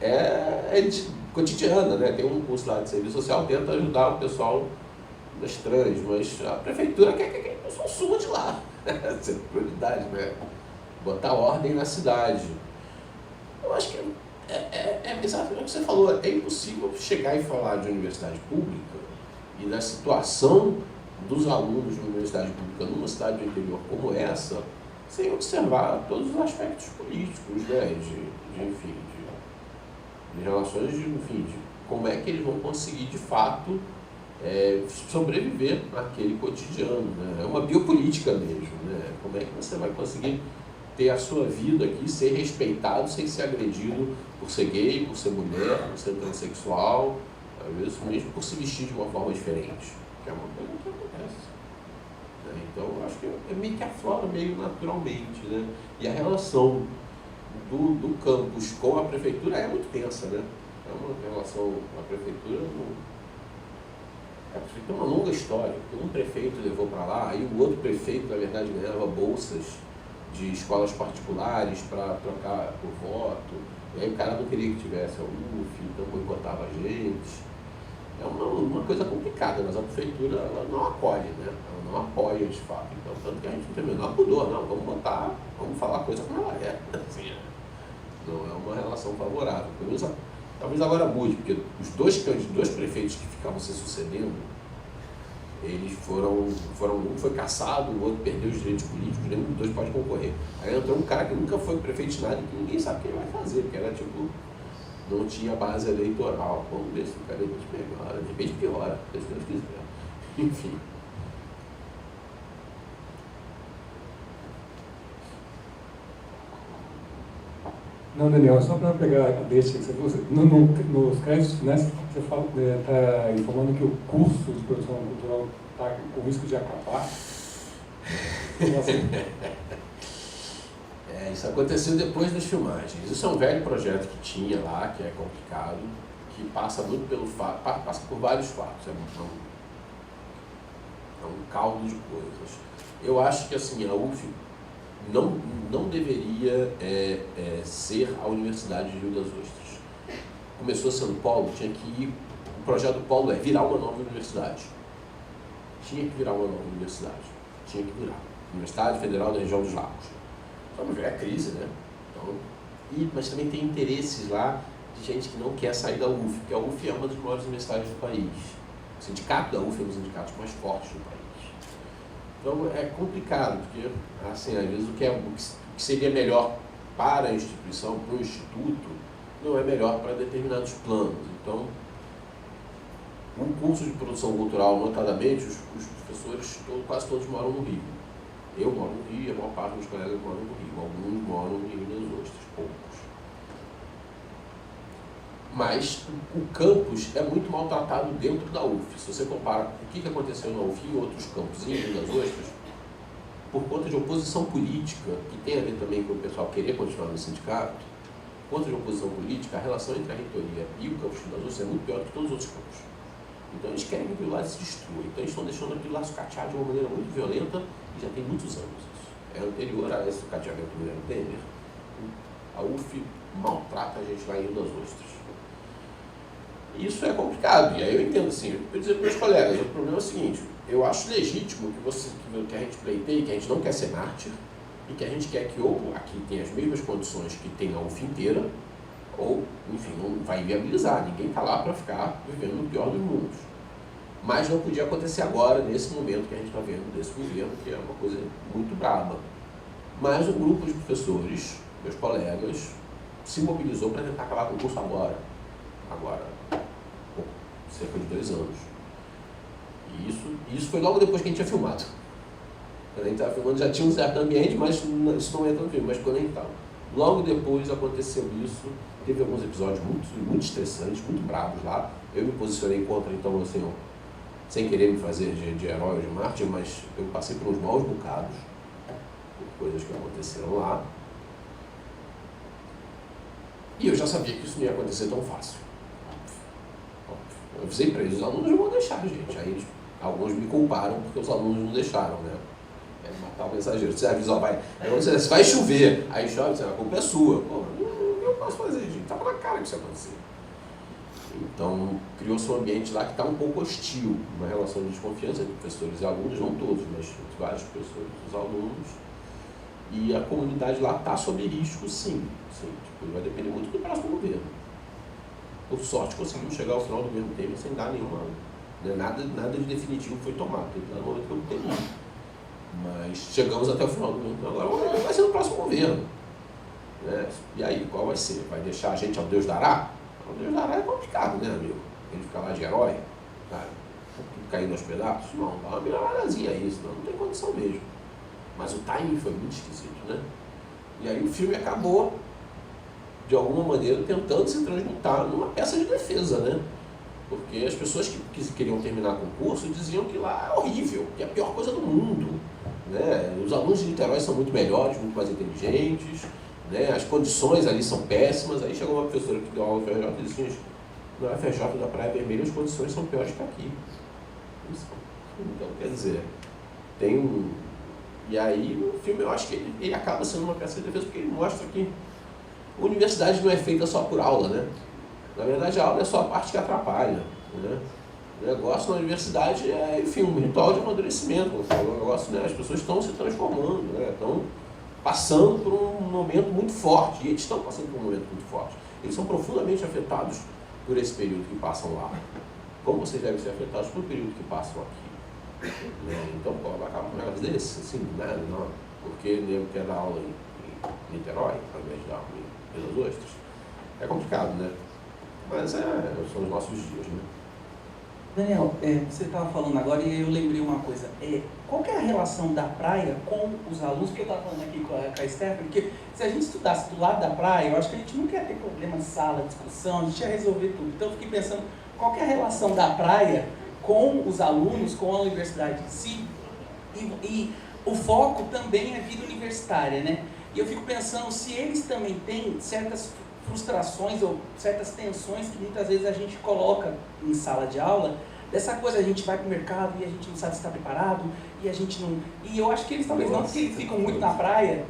é cotidiana, né? Tem um curso lá de serviço social que tenta ajudar o pessoal das trans, mas a prefeitura quer que o pessoal suma de lá. Essa é a prioridade, né? Botar ordem na cidade. Eu acho que é exatamente o que você falou, é impossível chegar e falar de universidade pública e da situação dos alunos de uma universidade pública numa cidade do interior como essa, sem observar todos os aspectos políticos, né? De relações, de como é que eles vão conseguir, de fato, sobreviver naquele cotidiano, né? É uma biopolítica mesmo, né? Como é que você vai conseguir ter a sua vida aqui, ser respeitado sem ser agredido por ser gay, por ser mulher, por ser transexual, às vezes mesmo por se vestir de uma forma diferente, que é uma coisa que acontece, né? Então, eu acho que é meio que aflora meio naturalmente, né? E a relação do campus com a prefeitura é muito tensa, né? É uma relação, a prefeitura tem uma longa história, porque um prefeito levou para lá, e o outro prefeito, na verdade, ganhava bolsas de escolas particulares para trocar por voto, e aí o cara não queria que tivesse a UF, então boicotava a gente. É uma coisa complicada, mas a prefeitura ela não acolhe, né? Ela não apoia de fato. Então, tanto que a gente não tem o menor pudor, não, vamos falar a coisa como ela é. Assim, não é uma relação favorável. Talvez agora mude, porque os dois prefeitos que ficavam se sucedendo, eles um foi cassado, o outro perdeu os direitos políticos, nenhum dos dois pode concorrer. Aí entrou um cara que nunca foi prefeito de nada e que ninguém sabe o que ele vai fazer, porque era tipo, não tinha base eleitoral. Vamos ver se o cara de repente melhora, de repente piora, se Deus quiser. Enfim. Não, Daniel, só para pegar a deixa que você falou, nos créditos finais você está informando que o curso de produção cultural está com risco de acabar. Isso aconteceu depois das filmagens. Isso é um velho projeto que tinha lá, que é complicado, que passa muito passa por vários fatos. É um caldo de coisas. Eu acho que assim, a UF não deveria ser a Universidade de Rio das Ostras. Começou sendo polo, tinha que ir. O projeto do polo é virar uma nova universidade. Tinha que virar uma nova universidade. Tinha que virar. Universidade Federal da Região dos Lagos. Vamos ver a crise, né? Então, mas também tem interesses lá de gente que não quer sair da UF, porque a UF é uma das maiores universidades do país. O sindicato da UF é um dos sindicatos mais fortes do país. Então é complicado, porque assim, às vezes o que seria melhor para a instituição, para o instituto, não é melhor para determinados planos. Então, um curso de produção cultural, notadamente, os professores quase todos moram no Rio. Eu moro no Rio, a maior parte dos colegas moram no Rio, alguns moram no Rio das Ostras, poucos. Mas o campus é muito maltratado dentro da UF. Se você compara o que aconteceu na UF e outros campos em Rio das Ostras, por conta de oposição política, que tem a ver também com o pessoal querer continuar no sindicato, por conta de oposição política, a relação entre a reitoria e o campus de Rio das Ostras é muito pior do que todos os outros campos. Então eles querem que aquilo lá se destrua. Então eles estão deixando aquilo lá sucatear de uma maneira muito violenta e já tem muitos anos isso. É anterior a esse sucateamento do governo Temer. A UF maltrata a gente lá em Rio das Ostras. Isso é complicado. E aí eu entendo assim, eu dizer para os meus colegas, o problema é o seguinte, eu acho legítimo que a gente pleiteie, que a gente não quer ser mártir e que a gente quer que ou aqui tenha as mesmas condições que tem a UF inteira, ou, enfim, não vai viabilizar. Ninguém está lá para ficar vivendo no pior dos mundos. Mas não podia acontecer agora, nesse momento que a gente está vendo desse governo, que é uma coisa muito braba. Mas um grupo de professores, meus colegas, se mobilizou para tentar acabar com o curso agora, cerca de 2 anos. E isso foi logo depois que a gente tinha filmado. Quando a gente estava filmando já tinha um certo ambiente, mas isso não é tão filme, mas quando a gente estava. Logo depois aconteceu isso, teve alguns episódios muito estressantes, muito bravos lá. Eu me posicionei contra, então, assim, sem querer me fazer de herói ou de mártir, mas eu passei por uns maus bocados, por coisas que aconteceram lá. E eu já sabia que isso não ia acontecer tão fácil. Eu avisei para eles, os alunos não vão deixar, gente. Aí alguns me culparam porque os alunos não deixaram, né? É matar o mensageiro. Você avisa, vai chover. Aí chove, a culpa é sua. Pô, eu posso fazer, gente. Estava na cara que isso ia acontecer. Então, criou-se um ambiente lá que está um pouco hostil, uma relação de desconfiança entre professores e alunos, não todos, mas vários professores e os alunos. E a comunidade lá está sob risco, sim. Tipo, vai depender muito do próximo governo. Por sorte, conseguimos chegar ao final do governo Temer sem dar nenhuma... Né, nada de definitivo foi tomado, no momento que eu não tenho. Mas chegamos até o final do governo. Agora vai ser no próximo governo. Né? E aí, qual vai ser? Vai deixar a gente ao Deus dará? O Deus dará é complicado, né, amigo? Ele ficar lá de herói, cara, tudo caindo aos pedaços. Não, dá uma melhoradazinha aí, senão não tem condição mesmo. Mas o timing foi muito esquisito, né? E aí o filme acabou, de alguma maneira, tentando se transmutar numa peça de defesa, né? Porque as pessoas que queriam terminar o concurso diziam que lá é horrível, que é a pior coisa do mundo. Né? Os alunos de Niterói são muito melhores, muito mais inteligentes, né? As condições ali são péssimas. Aí chegou uma professora que deu aula no FRJ e disse, no FRJ da Praia Vermelha as condições são piores que aqui. Então, quer dizer, tem um... E aí o filme, eu acho que ele acaba sendo uma peça de defesa, porque ele mostra que a universidade não é feita só por aula, né? Na verdade, a aula é só a parte que atrapalha, né? O negócio na universidade é, enfim, um ritual de amadurecimento. O negócio, né? As pessoas estão se transformando, né? Estão passando por um momento muito forte, e eles estão passando por um momento muito forte. Eles são profundamente afetados por esse período que passam lá. Como vocês devem ser afetados pelo período que passam aqui. Né? Então, pô, acaba com um negócio desse, assim, nada, não. Porque ele quer dar aula em Niterói, ao invés de dar aula em Rio das Ostras. É complicado, né? Mas são os nossos dias, né? Daniel, você estava falando agora e eu lembrei uma coisa. Qual que é a relação da praia com os alunos? Porque eu estava falando aqui com a Stephanie, porque se a gente estudasse do lado da praia, eu acho que a gente não ia ter problema de sala, discussão, a gente ia resolver tudo. Então eu fiquei pensando, qual que é a relação da praia com os alunos, com a universidade em si? E o foco também é vida universitária, né? E eu fico pensando se eles também têm certas frustrações ou certas tensões que muitas vezes a gente coloca em sala de aula, dessa coisa, a gente vai para o mercado e a gente não sabe se está preparado, e a gente não... E eu acho que eles talvez não, porque eles ficam muito na praia.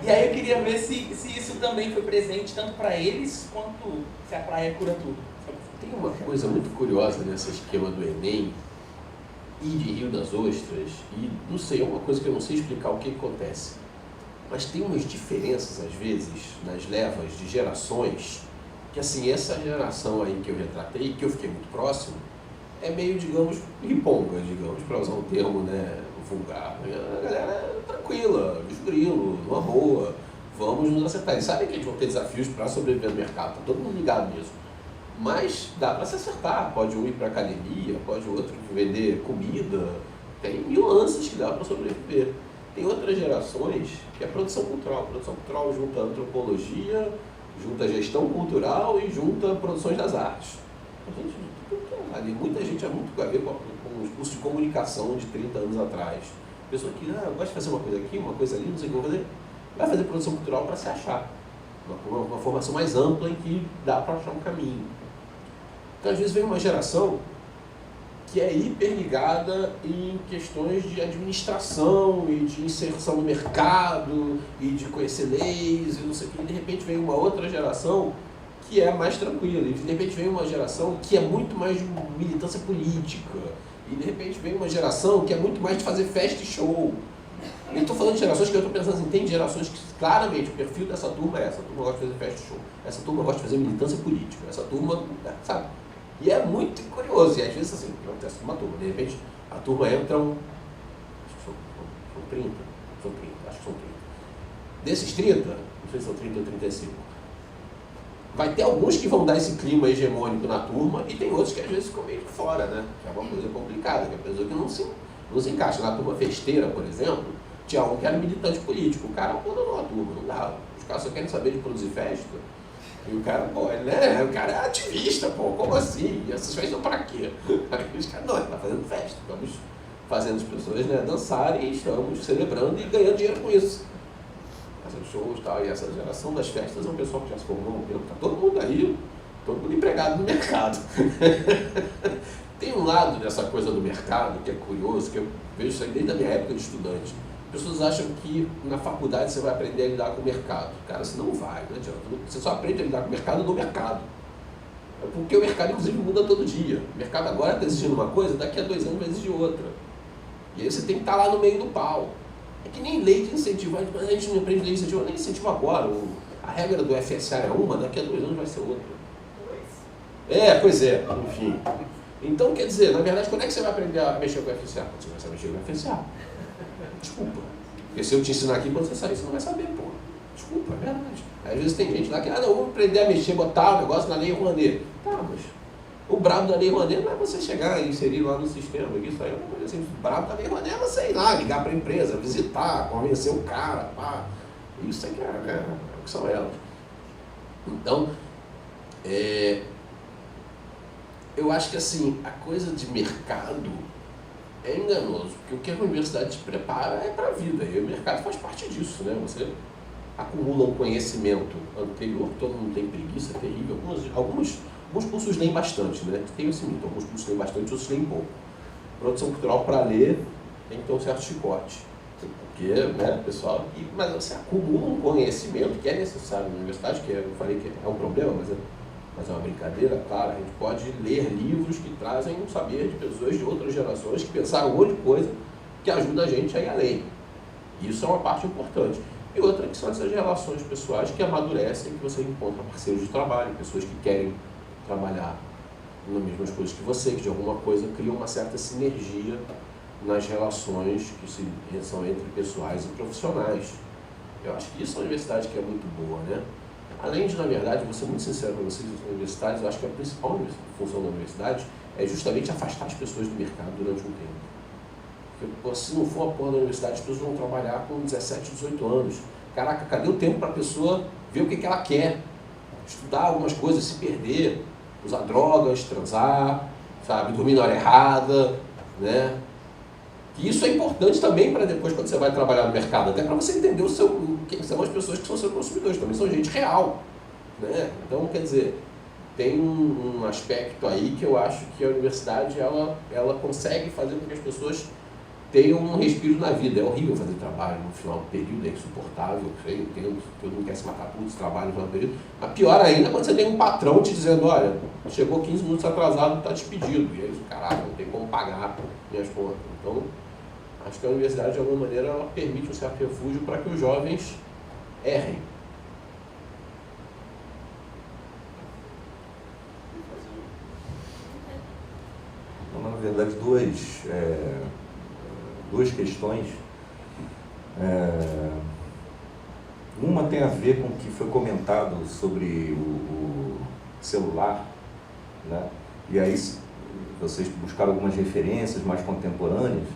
E aí eu queria ver se isso também foi presente, tanto para eles, quanto se a praia cura tudo. Tem uma coisa muito curiosa nesse esquema do Enem e de Rio das Ostras, e não sei, é uma coisa que eu não sei explicar o que acontece. Mas tem umas diferenças, às vezes, nas levas de gerações, que assim, essa geração aí que eu retratei, que eu fiquei muito próximo, é meio, digamos, riponga, digamos, para usar um termo, né, vulgar. A galera é tranquila, bicho grilo, numa boa, vamos nos acertar. Eles sabem que eles vão ter desafios para sobreviver no mercado, tá todo mundo ligado nisso. Mas dá para se acertar, pode um ir para academia, pode o outro vender comida, tem mil lances que dá para sobreviver. Tem outras gerações que é produção cultural. Produção cultural junta antropologia, junta gestão cultural e junta produções das artes. A gente, ali, muita gente é muito a ver com os cursos de comunicação de 30 anos atrás. Pessoa que gosta de fazer uma coisa aqui, uma coisa ali, não sei o que vou fazer, vai fazer produção cultural para se achar. Uma formação mais ampla em que dá para achar um caminho. Então, às vezes, vem uma geração que é hiperligada em questões de administração e de inserção no mercado e de conhecer leis e não sei o que. E de repente vem uma outra geração que é mais tranquila. E de repente vem uma geração que é muito mais de militância política. E de repente vem uma geração que é muito mais de fazer festa e show. Eu estou falando de gerações que eu estou pensando assim, tem gerações que claramente o perfil dessa turma é essa turma gosta de fazer festa e show. Essa turma gosta de fazer militância política. Essa turma, sabe? E é muito curioso, e às vezes assim, acontece uma turma, de repente a turma entra acho que são 30, acho que são 30. Desses 30, não sei se são 30 ou 35, vai ter alguns que vão dar esse clima hegemônico na turma e tem outros que às vezes ficam meio fora, né? Que é uma coisa complicada, que é a pessoa que não se encaixa. Na turma festeira, por exemplo, tinha um que era militante político, o cara abandonou a turma, não dá. Os caras só querem saber de produzir festa. E o cara, o cara é ativista, como assim? E essas festas para quê? Aí os caras, não, ele está fazendo festa, estamos fazendo as pessoas dançarem, estamos celebrando e ganhando dinheiro com isso. Fazendo shows e tal, e essa geração das festas é um pessoal que já se formou, está todo mundo aí, todo mundo empregado no mercado. Tem um lado dessa coisa do mercado que é curioso, que eu vejo isso aí desde a minha época de estudante. As pessoas acham que na faculdade você vai aprender a lidar com o mercado. Cara, você não vai, não adianta. Você só aprende a lidar com o mercado no mercado. Porque o mercado, inclusive, muda todo dia. O mercado agora está exigindo uma coisa, daqui a 2 anos vai exigir outra. E aí você tem que estar lá no meio do pau. É que nem lei de incentivo. A gente não aprende lei de incentivo, nem incentivo agora. A regra do FSA é uma, daqui a 2 anos vai ser outra. Pois é, enfim. Então, quer dizer, na verdade, quando é que você vai aprender a mexer com o FSA? Quando você vai saber mexer com o FSA. Desculpa. Porque se eu te ensinar aqui, quando você sair, você não vai saber, pô. Desculpa, é verdade. Às vezes tem gente lá que, não, vamos aprender a mexer, botar o negócio na lei Rouanet. Tá, mas o brabo da lei Rouanet não é você chegar e inserir lá no sistema. Isso aí é uma coisa assim. O brabo da lei Rouanet é você ir lá, ligar para a empresa, visitar, convencer o cara, pá. Isso é que o que são elas. Então, eu acho que assim, a coisa de mercado é enganoso, porque o que a universidade te prepara é para a vida, e o mercado faz parte disso, né? Você acumula um conhecimento anterior, todo mundo tem preguiça, é terrível. Alguns cursos leem bastante, né? Tem esse mito, alguns cursos leem bastante, outros leem pouco. Produção cultural, para ler, tem que ter um certo chicote, porque, né, pessoal, mas você acumula um conhecimento que é necessário na universidade, que eu falei que é um problema, mas é uma brincadeira, claro. A gente pode ler livros que trazem um saber de pessoas de outras gerações que pensaram um monte de coisa que ajuda a gente a ir além. Isso é uma parte importante. E outra que são essas relações pessoais que amadurecem, que você encontra parceiros de trabalho, pessoas que querem trabalhar nas mesmas coisas que você, que de alguma coisa criam uma certa sinergia nas relações que são entre pessoais e profissionais. Eu acho que isso é uma universidade que é muito boa, né? Além de, na verdade, vou ser muito sincero para vocês, os universitários, eu acho que a principal função da universidade é justamente afastar as pessoas do mercado durante um tempo. Porque se não for a porra da universidade, as pessoas vão trabalhar com 17, 18 anos. Caraca, cadê o tempo para a pessoa ver o que ela quer? Estudar algumas coisas, se perder, usar drogas, transar, sabe, dormir na hora errada, né? E isso é importante também para depois, quando você vai trabalhar no mercado, até para você entender quem são as pessoas que são seus consumidores, também são gente real, né? Então, quer dizer, tem um aspecto aí que eu acho que a universidade, ela consegue fazer com que as pessoas tenham um respiro na vida. É horrível fazer trabalho no final do período, é insuportável, eu entendo, todo mundo quer se matar por esse trabalho no final do período, mas pior ainda quando você tem um patrão te dizendo, olha, chegou 15 minutos atrasado, está despedido, e aí, caralho, não tem como pagar minhas contas. Então, acho que a universidade, de alguma maneira, ela permite um certo refúgio para que os jovens errem. Na verdade, duas questões. Uma tem a ver com o que foi comentado sobre o celular, né? E aí vocês buscaram algumas referências mais contemporâneas,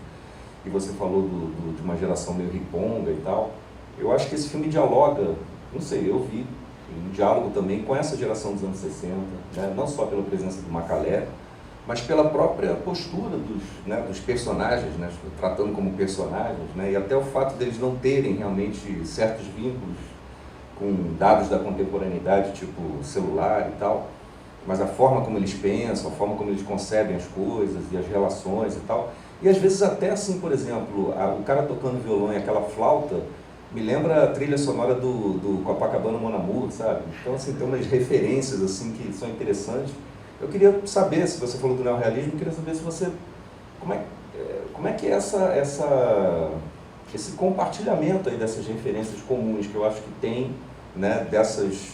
e você falou de uma geração meio riponga e tal. Eu acho que esse filme dialoga, não sei, eu vi um diálogo também com essa geração dos anos 60, né? Não só pela presença do Macalé, mas pela própria postura dos personagens, né? Tratando como personagens, né? E até o fato deles não terem realmente certos vínculos com dados da contemporaneidade, tipo celular e tal, mas a forma como eles pensam, a forma como eles concebem as coisas e as relações e tal. E às vezes até assim, por exemplo, o cara tocando violão e aquela flauta me lembra a trilha sonora do Copacabana Mon Amour, sabe? Então assim, tem umas referências assim que são interessantes. Eu queria saber, se você falou do neorrealismo, eu queria saber se você, como é que é esse compartilhamento aí dessas referências comuns que eu acho que tem, né, dessas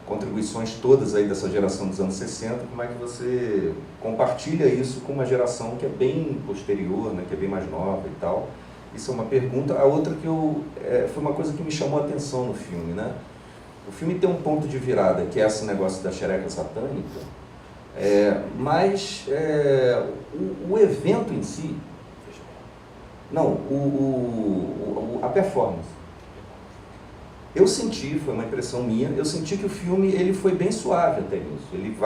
contribuições todas aí dessa geração dos anos 60, como é que você compartilha isso com uma geração que é bem posterior, né, que é bem mais nova e tal? Isso é uma pergunta. A outra que foi uma coisa que me chamou a atenção no filme, né? O filme tem um ponto de virada, que é esse negócio da xereca satânica, mas o evento em si, não, a performance. Eu senti, foi uma impressão minha, eu senti que o filme ele foi bem suave até nisso. Ele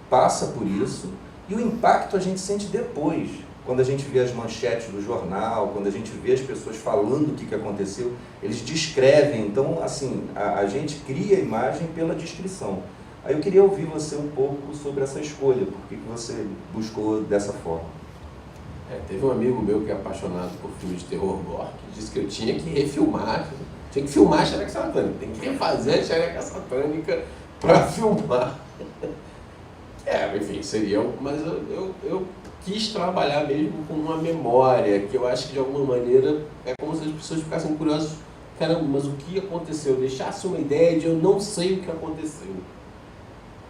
passa por isso, e o impacto a gente sente depois, quando a gente vê as manchetes do jornal, quando a gente vê as pessoas falando o que aconteceu, eles descrevem. Então, assim, a gente cria a imagem pela descrição. Aí eu queria ouvir você um pouco sobre essa escolha, por que você buscou dessa forma. Teve um amigo meu que é apaixonado por filmes de terror gore, que disse que eu tinha que refilmar, tinha que filmar a xereca satânica, tem que refazer a xereca satânica para filmar. Enfim, seria, mas eu quis trabalhar mesmo com uma memória, que eu acho que de alguma maneira é como se as pessoas ficassem curiosas, caramba, mas o que aconteceu? Deixasse uma ideia de eu não sei o que aconteceu.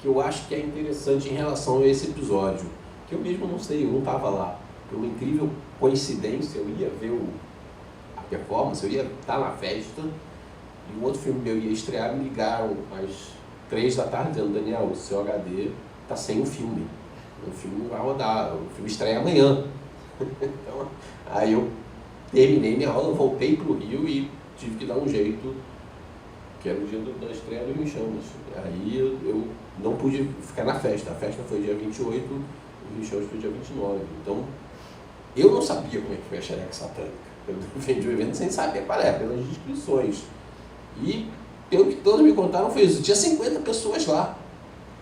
Que eu acho que é interessante em relação a esse episódio, que eu mesmo não sei, eu não estava lá. Por uma incrível coincidência, eu ia ver a performance, eu ia estar na festa, e um outro filme meu ia estrear, me ligaram às 3 da tarde, dizendo, Daniel, o seu HD está sem o filme. O filme não vai rodar, o filme estreia amanhã. Então, aí eu terminei minha aula, voltei para o Rio e tive que dar um jeito, que era o dia da estreia do Rio em Chamas. Aí eu não pude ficar na festa. A festa foi dia 28, o Rio em Chamas foi dia 29. Então, eu não sabia como é que foi a xereca satânica. Eu vendi o evento sem saber qual é, pelas inscrições. E, pelo que todos me contaram, foi isso. Tinha 50 pessoas lá.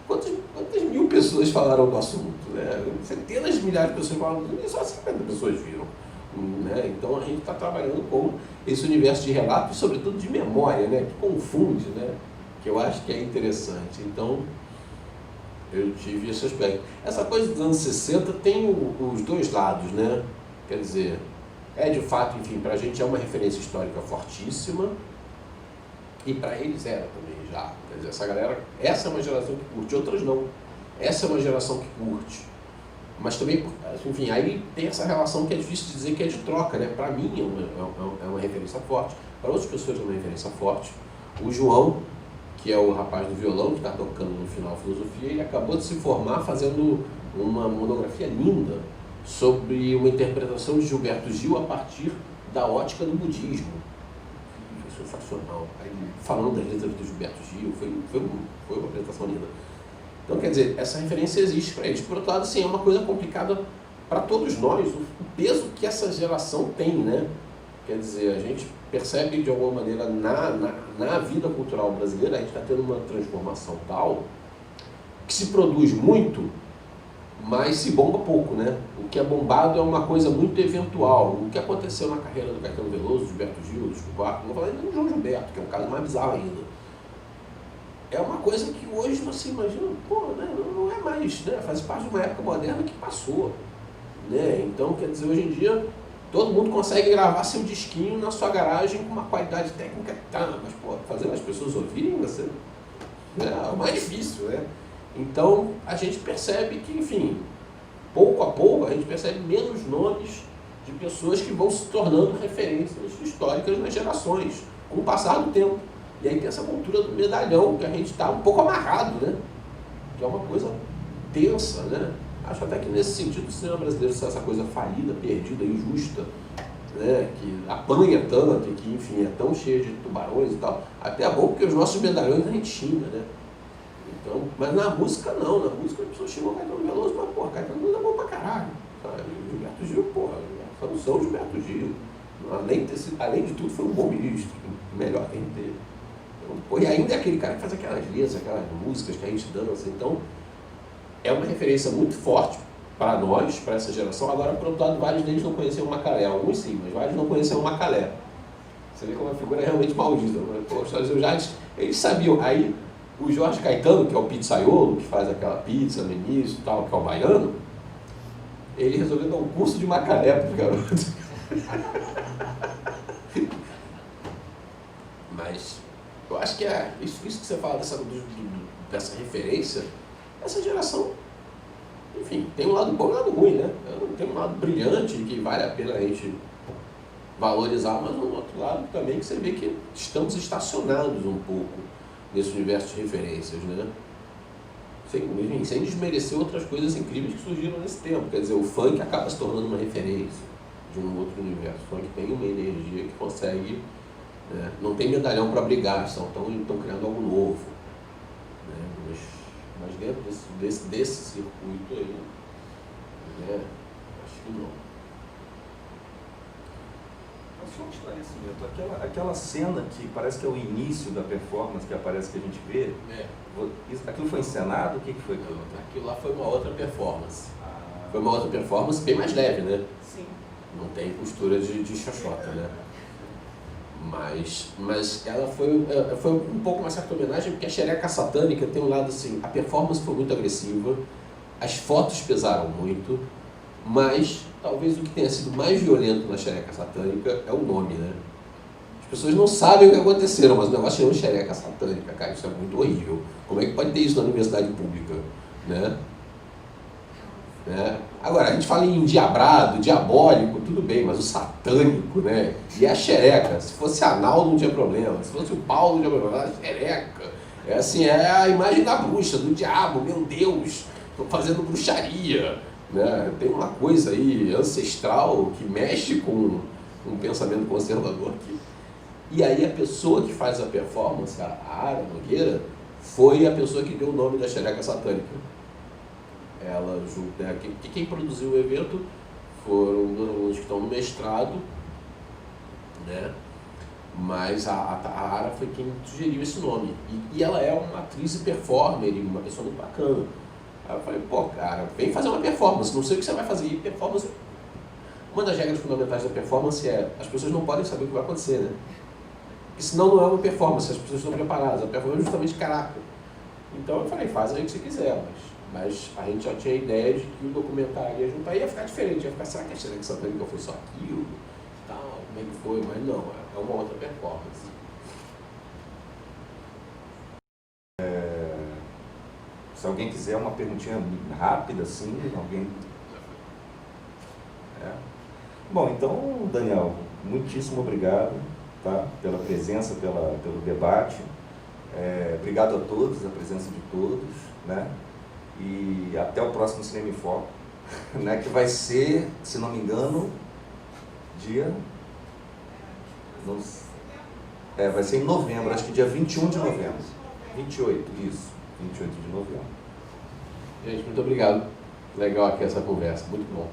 Quantas mil pessoas falaram do assunto? Né? Centenas de milhares de pessoas falaram, e só 50 pessoas viram. Né? Então a gente está trabalhando com esse universo de relatos, sobretudo de memória, né? Que confunde, né? Que eu acho que é interessante. Então, eu tive esse aspecto. Essa coisa dos anos 60 tem os dois lados, né? Quer dizer, de fato, enfim, para a gente é uma referência histórica fortíssima, e para eles era também já. Quer dizer, essa galera, essa é uma geração que curte, outras não. Essa é uma geração que curte. Mas também, enfim, aí tem essa relação que é difícil de dizer que é de troca, né? Para mim é uma referência forte, para outras pessoas é uma referência forte. O João, que é o rapaz do violão, que está tocando no final filosofia, ele acabou de se formar fazendo uma monografia linda sobre uma interpretação de Gilberto Gil a partir da ótica do budismo. Foi sensacional. Aí, falando das letras do Gilberto Gil, foi uma apresentação linda. Então, quer dizer, essa referência existe para eles. Por outro lado, assim, é uma coisa complicada para todos nós, o peso que essa geração tem, né? Quer dizer, a gente percebe de alguma maneira na vida cultural brasileira, a gente está tendo uma transformação tal que se produz muito, mas se bomba pouco, né? O que é bombado é uma coisa muito eventual. O que aconteceu na carreira do Caetano Veloso, do Gilberto Gil, do Chico Buarque, não vou falar ainda do João Gilberto, que é um caso mais bizarro ainda. É uma coisa que hoje você imagina, pô, né? Não é mais, né? Faz parte de uma época moderna que passou, né? Então, quer dizer, hoje em dia, todo mundo consegue gravar seu disquinho na sua garagem com uma qualidade técnica, mas, pô, fazer as pessoas ouvirem, você, é o mais difícil, né? Então, a gente percebe que, enfim, pouco a pouco, a gente percebe menos nomes de pessoas que vão se tornando referências históricas nas gerações, com o passar do tempo. E aí tem essa cultura do medalhão, que a gente está um pouco amarrado, né? Que é uma coisa tensa, né? Acho até que nesse sentido o cinema brasileiro é essa coisa falida, perdida, injusta, né? Que apanha tanto e que, enfim, é tão cheio de tubarões e tal. Até é bom porque os nossos medalhões a gente xinga, né? Então, mas na música não, na música as pessoas xingam o Caetano Veloso, mas, porra, Caetano Veloso é bom pra caralho. Sabe? O Gilberto Gil, porra, são o Gilberto Gil. Além de tudo, foi um bom ministro, melhor que a gente teve. E ainda é aquele cara que faz aquelas letras, aquelas músicas que a gente dança. Então, é uma referência muito forte para nós, para essa geração. Agora, por outro lado, vários deles não conheciam o Macalé. Alguns sim, mas vários não conheciam o Macalé. Você vê como a figura é realmente maldita. Eles sabiam. Aí, o Jorge Caetano, que é o pizzaiolo, que faz aquela pizza no início e tal, que é o baiano, ele resolveu dar um curso de Macalé para os garotos. Mas eu acho que é isso que você fala dessa referência, essa geração, enfim, tem um lado bom e um lado ruim, né? Tem um lado brilhante que vale a pena a gente valorizar, mas um outro lado também que você vê que estamos estacionados um pouco nesse universo de referências, né? Sem desmerecer outras coisas incríveis que surgiram nesse tempo. Quer dizer, o funk acaba se tornando uma referência de um outro universo. O funk tem uma energia que consegue... Né? Não tem medalhão para brigar, estão criando algo novo. Né? Mas dentro desse circuito aí, né? Acho que não. Só um esclarecimento, aquela cena que parece que é o início da performance, que aparece que a gente vê, aquilo foi encenado? O que foi aquilo? Aquilo lá foi uma outra performance. Foi uma outra performance bem mais leve, né? Sim. Não tem costura de xoxota, né? Mas ela foi um pouco uma certa homenagem, porque a xereca satânica tem um lado assim, a performance foi muito agressiva, as fotos pesaram muito, mas talvez o que tenha sido mais violento na xereca satânica é o nome, né? As pessoas não sabem o que aconteceu, mas o negócio chama xereca satânica, cara, isso é muito horrível. Como é que pode ter isso na universidade pública, né? Agora, a gente fala em endiabrado, diabólico, tudo bem, mas o satânico, né? E a xereca, se fosse anal não tinha problema, se fosse o pau não tinha problema, a xereca, é assim, é a imagem da bruxa, do diabo, meu Deus, estou fazendo bruxaria, né? Tem uma coisa aí ancestral que mexe com um pensamento conservador aqui. E aí a pessoa que faz a performance, a Ara Nogueira, foi a pessoa que deu o nome da xereca satânica. Ela, né, que quem produziu o evento foram os alunos que estão no mestrado, né? Mas a Ara foi quem sugeriu esse nome. E ela é uma atriz e performer, uma pessoa muito bacana. Aí eu falei, pô, cara, vem fazer uma performance, não sei o que você vai fazer. E performance, uma das regras fundamentais da performance é, as pessoas não podem saber o que vai acontecer, né? Porque senão não é uma performance, as pessoas estão preparadas. A performance é justamente caráter. Então eu falei, faz aí o que você quiser, mas a gente já tinha a ideia de que o documentário ia juntar, ia ficar diferente, ia ficar, será que a xereca satânica foi só aquilo? Tal, como é que foi? Mas não, é uma outra performance. Se alguém quiser uma perguntinha rápida, assim, alguém... Bom, então, Daniel, muitíssimo obrigado, tá? Pela presença, pelo debate. Obrigado a todos, a presença de todos, né? E até o próximo Cinema em Foco, né? Que vai ser, se não me engano, dia... vai ser em novembro, acho que dia 21 de novembro. 28, isso. 28 de novembro. Gente, muito obrigado. Legal aqui essa conversa, muito bom.